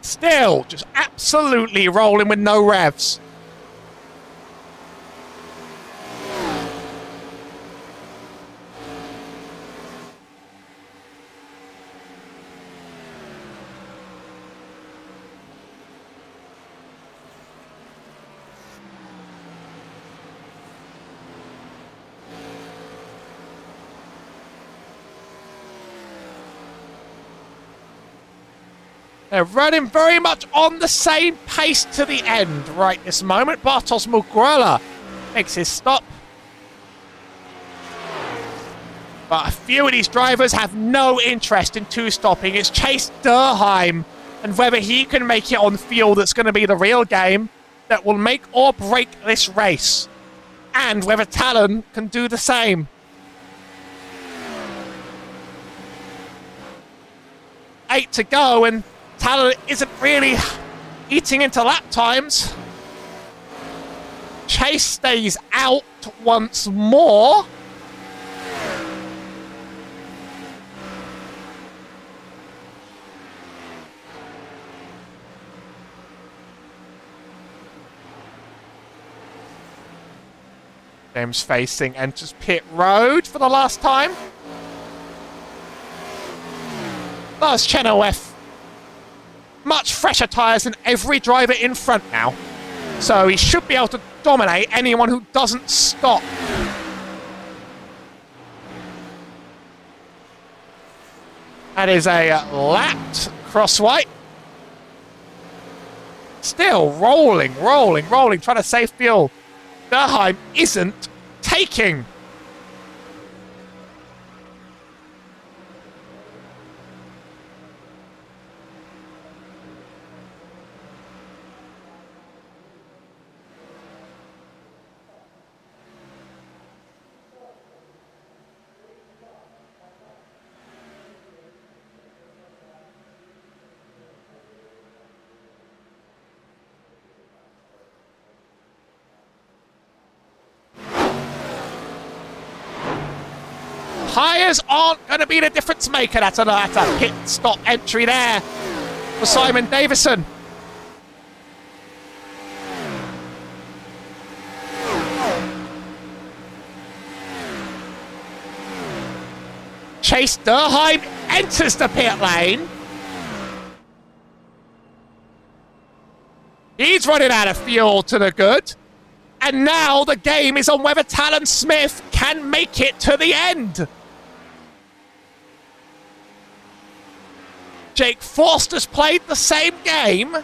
Still, just absolutely rolling with no revs. They're running very much on the same pace to the end right this moment. Bartosz Mugrala makes his stop. But a few of these drivers have no interest in two-stopping. It's Chase Durheim and whether he can make it on fuel that's going to be the real game that will make or break this race. And whether Talon can do the same. Eight to go, and Talon isn't really eating into lap times. Chase stays out once more. James facing enters pit road for the last time. Lars Chenoweth. Much fresher tyres than every driver in front now. So he should be able to dominate anyone who doesn't stop. That is a lapped cross-white. Still rolling, trying to save fuel. Durheim isn't taking. Tyres aren't going to be the difference maker. That's a pit stop entry there for Simon Davison. Chase Durheim enters the pit lane. He's running out of fuel to the good. And now the game is on whether Talon Smith can make it to the end. Jake Forster's played the same game,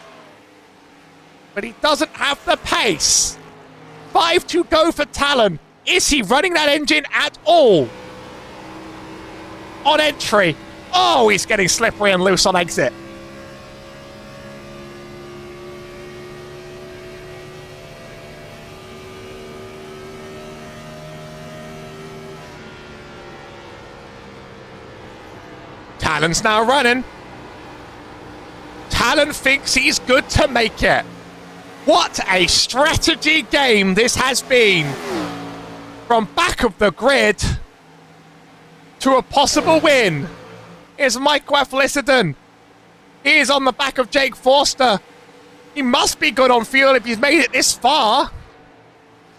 but he doesn't have the pace. 5 to go for Talon. Is he running that engine at all? On entry. Oh, he's getting slippery and loose on exit. Talon's now running. Talon thinks he's good to make it. What a strategy game this has been. From back of the grid to a possible win. Here's Mike Felicity. He is on the back of Jake Forster. He must be good on fuel if he's made it this far.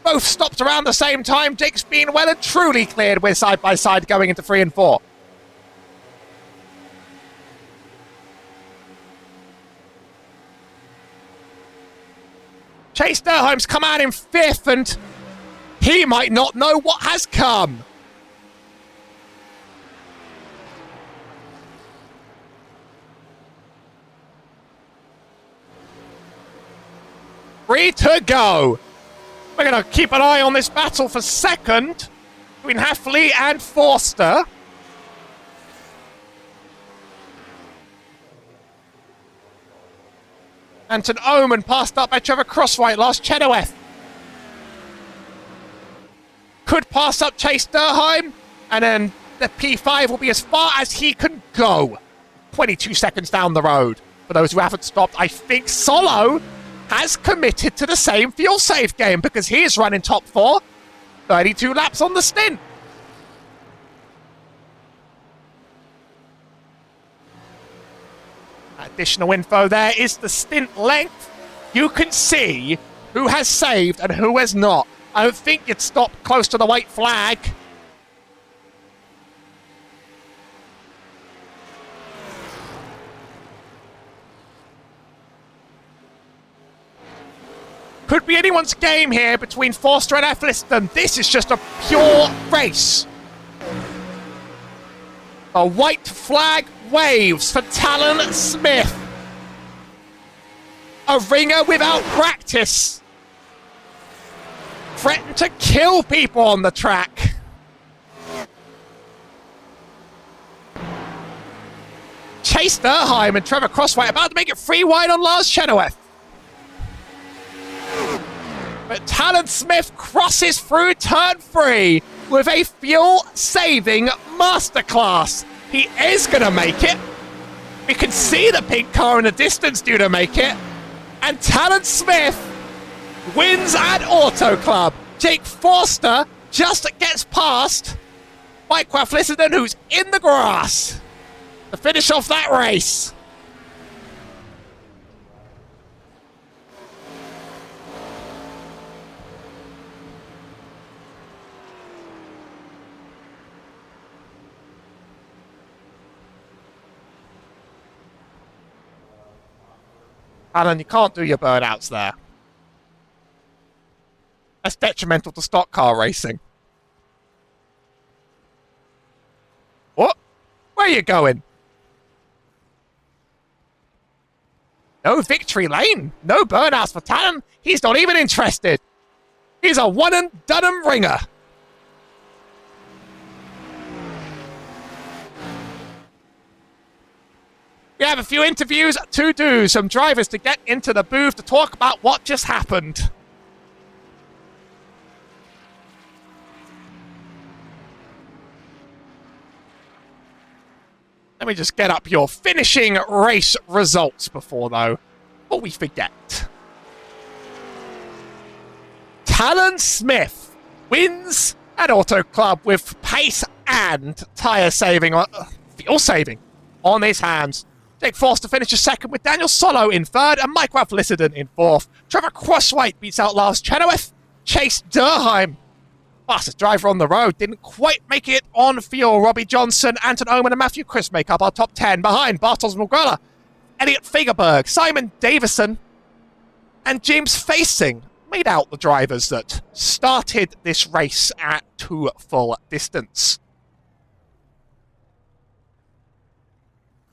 Both stopped around the same time. Jake's been well and truly cleared with side by side going into 3 and 4. Chase Durheim's come out in 5th, and he might not know what has come. Three to go. We're going to keep an eye on this battle for 2nd between Hafley and Forster. Anton Oman passed up by Trevor Crosswhite last Chenoweth. Could pass up Chase Durheim, and then the P5 will be as far as he can go. 22 seconds down the road. For those who haven't stopped, I think Solo has committed to the same fuel save game because he is running top 4. 32 laps on the stint. Additional info there is the stint length. You can see who has saved and who has not. I don't think you'd stop close to the white flag. Could be anyone's game here between Forster and Eccleston. This is just a pure race. A white flag waves for Talon Smith. A ringer without practice. Threatened to kill people on the track. Chase Durheim and Trevor Crosswhite about to make it 3 wide on Lars Chenoweth. But Talon Smith crosses through turn 3 with a fuel-saving masterclass. He is going to make it. We can see the pink car in the distance due to make it. And Talon Smith wins at Auto Club. Jake Forster just gets past Mike Felicity, who's in the grass to finish off that race. Alan, you can't do your burnouts there. That's detrimental to stock car racing. What? Where are you going? No victory lane. No burnouts for Talon. He's not even interested. He's a one and done ringer. We have a few interviews to do, some drivers to get into the booth to talk about what just happened. Let me just get up your finishing race results before we forget. Talon Smith wins at Auto Club with pace and tyre saving, fuel saving on his hands. Jake Forster finishes second with Daniel Solo in third and Mike Raff-Lissidon in fourth. Trevor Crosswhite beats out Lars Chenoweth. Chase Durheim, fastest driver on the road, didn't quite make it on fuel. Robbie Johnson, Anton Oman and Matthew Chris make up our top 10. Behind, Bartos Muguela, Elliot Fagerberg, Simon Davison, and James Facing made out the drivers that started this race at 2 full distance.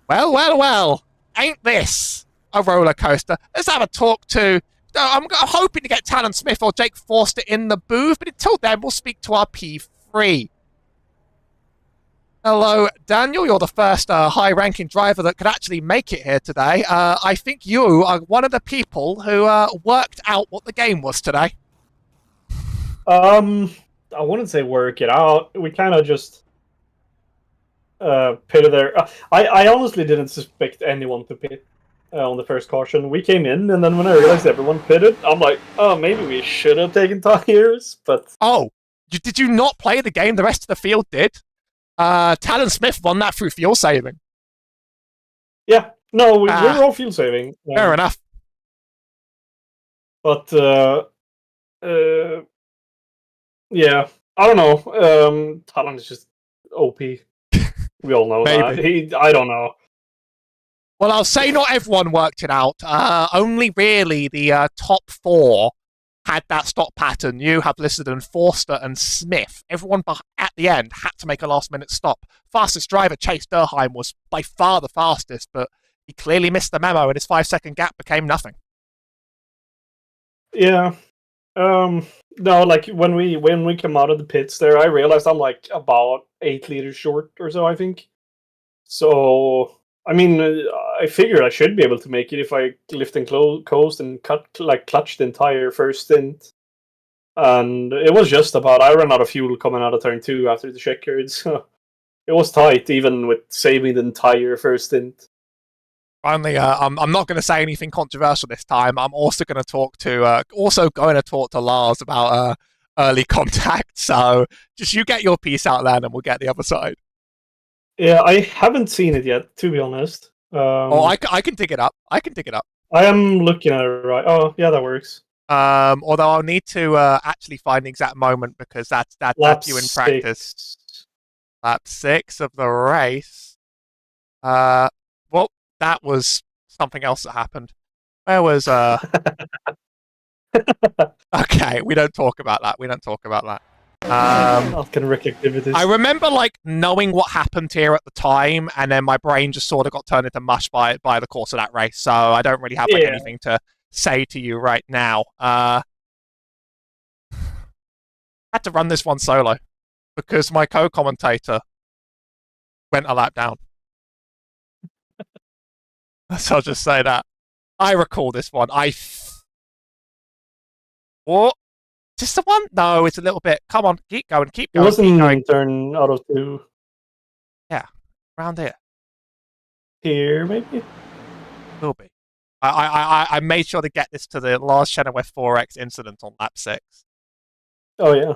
Well, ain't this a roller coaster? Let's have a talk to... I'm hoping to get Talon Smith or Jake Forster in the booth, but until then, we'll speak to our P3. Hello, Daniel. You're the first high-ranking driver that could actually make it here today. I think you are one of the people who worked out what the game was today. I wouldn't say work it out. We kind of just pitted there. I honestly didn't suspect anyone to pit on the first caution. We came in, and then when I realized everyone pitted, I'm like, oh, maybe we should have taken tires, but... Oh, did you not play the game? The rest of the field did. Talon Smith won that through fuel saving. Yeah, no, we were all fuel saving. Fair enough. But, yeah, I don't know. Talon is just OP. We all know that. I don't know. Well, I'll say not everyone worked it out. Only really the top 4 had that stop pattern. You have listed in Forster and Smith. Everyone at the end had to make a last-minute stop. Fastest driver, Chase Durheim, was by far the fastest, but he clearly missed the memo, and his 5-second gap became nothing. Yeah. No, like when we come out of the pits there, I realized I'm like about 8 liters short or so, I think. So, I mean, I figured I should be able to make it if I lift and coast and clutch the entire first stint. And it was just about, I ran out of fuel coming out of turn 2 after the checkered, so it was tight even with saving the entire first stint. Finally, I'm not going to say anything controversial this time. I'm also going to talk to Lars about early contact. So just you get your piece out there, and we'll get the other side. Yeah, I haven't seen it yet, to be honest. I can dig it up. I am looking at it right. Oh, yeah, that works. Although I'll need to actually find the exact moment because that's you in practice. Lap 6 of the race. Well, that was something else that happened. Where was Okay, we don't talk about that. Activities. I remember knowing what happened here at the time, and then my brain just sort of got turned into mush by the course of that race. So I don't really have anything to say to you right now. Had to run this one solo because my co-commentator went a lap down. So I'll just say that. I recall this one. What? Is this the one? No, it's a little bit. Come on, keep going. It wasn't turn out of 2. Yeah, around here. Here, maybe? Will be. I made sure to get this to the Lars Chenoweth 4X incident on lap 6. Oh, yeah.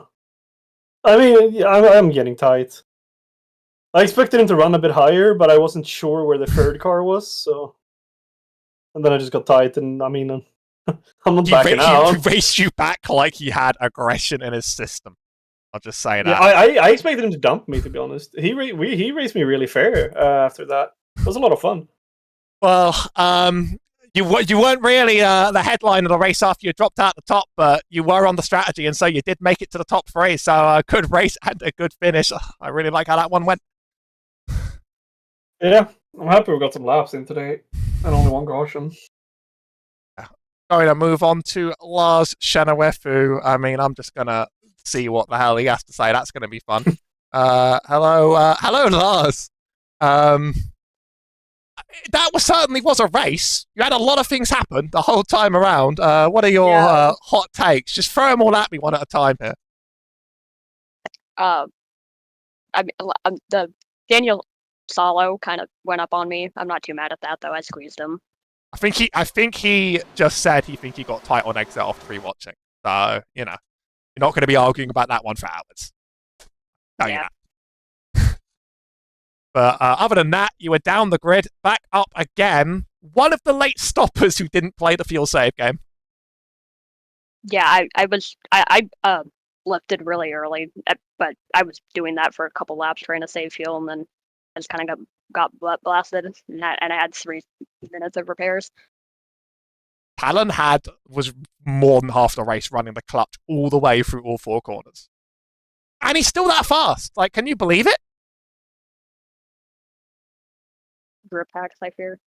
I mean, I'm getting tight. I expected him to run a bit higher, but I wasn't sure where the third car was, so... And then I just got tight, and I mean... I'm not backing out. He raced you back like he had aggression in his system. I'll just say that. Yeah, I expected him to dump me, to be honest. He raced me really fair after that. It was a lot of fun. Well, you weren't really the headline of the race after you dropped out the top, but you were on the strategy, and so you did make it to the top 3. So a good race and a good finish. I really like how that one went. Yeah, I'm happy we got some laps in today, and only one caution. Going to move on to Lars Chenoweth, who, I mean, I'm just going to see what the hell he has to say. That's going to be fun. Hello, Lars. That certainly was a race. You had a lot of things happen the whole time around. What are your hot takes? Just throw them all at me one at a time here. The Daniel Solo kind of went up on me. I'm not too mad at that, though. I squeezed him. I think he just said he got tight on exit after rewatching. So, you're not going to be arguing about that one for hours. Yeah. But other than that, you were down the grid, back up again. One of the late stoppers who didn't play the fuel save game. Yeah, I lifted really early, but I was doing that for a couple laps trying to save fuel, and then I just kind of got blasted, and I had 3 minutes of repairs. Talon was more than half the race running the clutch all the way through all 4 corners. And he's still that fast. Like, can you believe it? Grip hacks, I fear.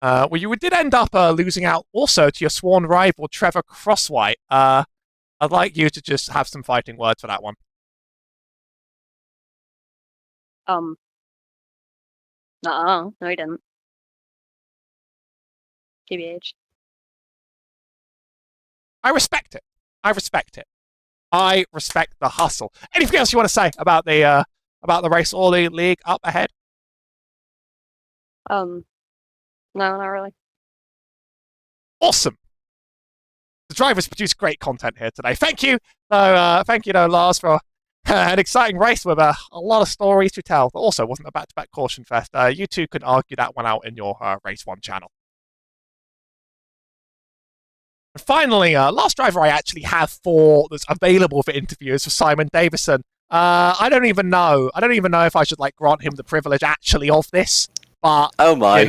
Well, you did end up losing out also to your sworn rival, Trevor Crosswhite. I'd like you to just have some fighting words for that one. No, he didn't. TBH. I respect it. I respect the hustle. Anything else you want to say about the race or the league up ahead? No, not really. Awesome. The drivers produced great content here today. Thank you, Lars, for an exciting race with a lot of stories to tell. But also wasn't a back-to-back caution fest. You two can argue that one out in your Race 1 channel. And finally, last driver I actually have that's available for interviews for Simon Davison. I don't even know if I should grant him the privilege actually of this. But oh my,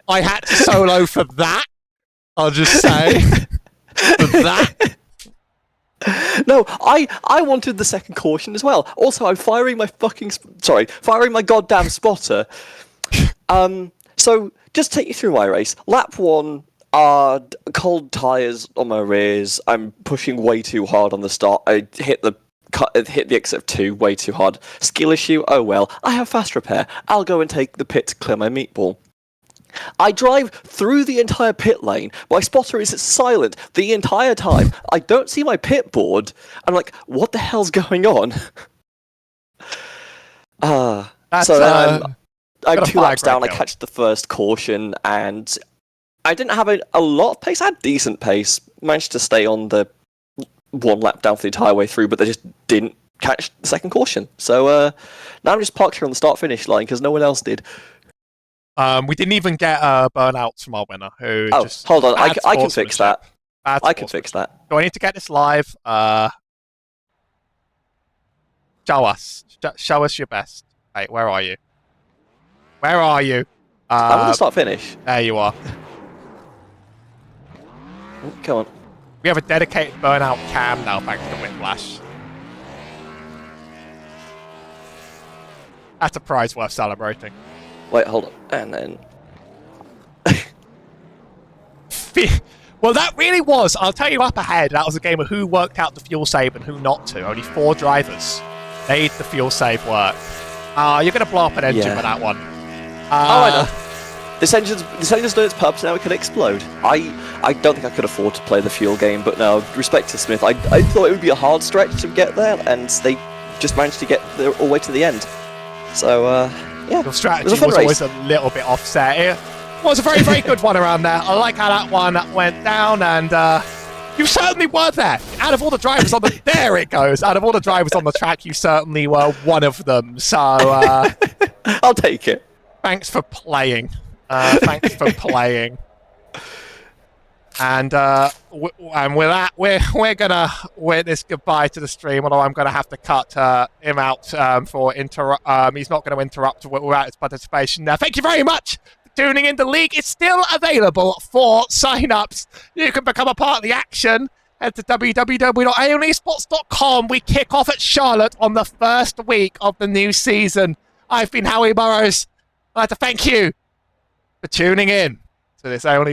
I had to solo for that. I'll just say for that. No, I wanted the second caution as well. Also, I'm firing my goddamn spotter. So just take you through my race. Lap 1, cold tyres on my rears. I'm pushing way too hard on the start. I hit the exit of 2 way too hard. Skill issue, oh well. I have fast repair. I'll go and take the pit to clear my meatball. I drive through the entire pit lane. My spotter is silent the entire time. I don't see my pit board. I'm like, what the hell's going on? So then I'm 2 laps down. I catch the first caution, and I didn't have a lot of pace. I had decent pace. Managed to stay on the 1 lap down for the entire way through, but they just didn't catch the second caution. So now I'm just parked here on the start-finish line because no one else did. We didn't even get burnouts from our winner. Hold on, I can fix that. I can fix that. Do I need to get this live? Show us your best. Hey, where are you? Where are you? I'm on the start-finish. There you are. Oh, come on. We have a dedicated burnout cam now, thanks to Whiplash. That's a prize worth celebrating. Wait, hold on. And then... Well, that really was. I'll tell you up ahead, that was a game of who worked out the fuel save and who not to. Only 4 drivers made the fuel save work. You're going to blow up an engine with that one. I know. This engine's done its purpose, now it can explode. I don't think I could afford to play the fuel game, but no, respect to Smith. I thought it would be a hard stretch to get there, and they just managed to get all the way to the end. So, yeah. Your strategy was always a little bit offset. It was a very, very good one around there. I like how that one went down, and you certainly were there. Out of all the drivers on the... There it goes. Out of all the drivers on the track, you certainly were one of them. So... I'll take it. Thanks for playing. Thanks for playing. And with that, we're gonna witness goodbye to the stream. Although I'm gonna have to cut him out for he's not going to interrupt without his participation. Thank you very much for tuning in. The league is still available for sign-ups. You can become a part of the action. Head to www.aeonesports.com. We kick off at Charlotte on the first week of the new season. I've been Howie Burroughs. I'd like to thank you for tuning in to this Aeon Esports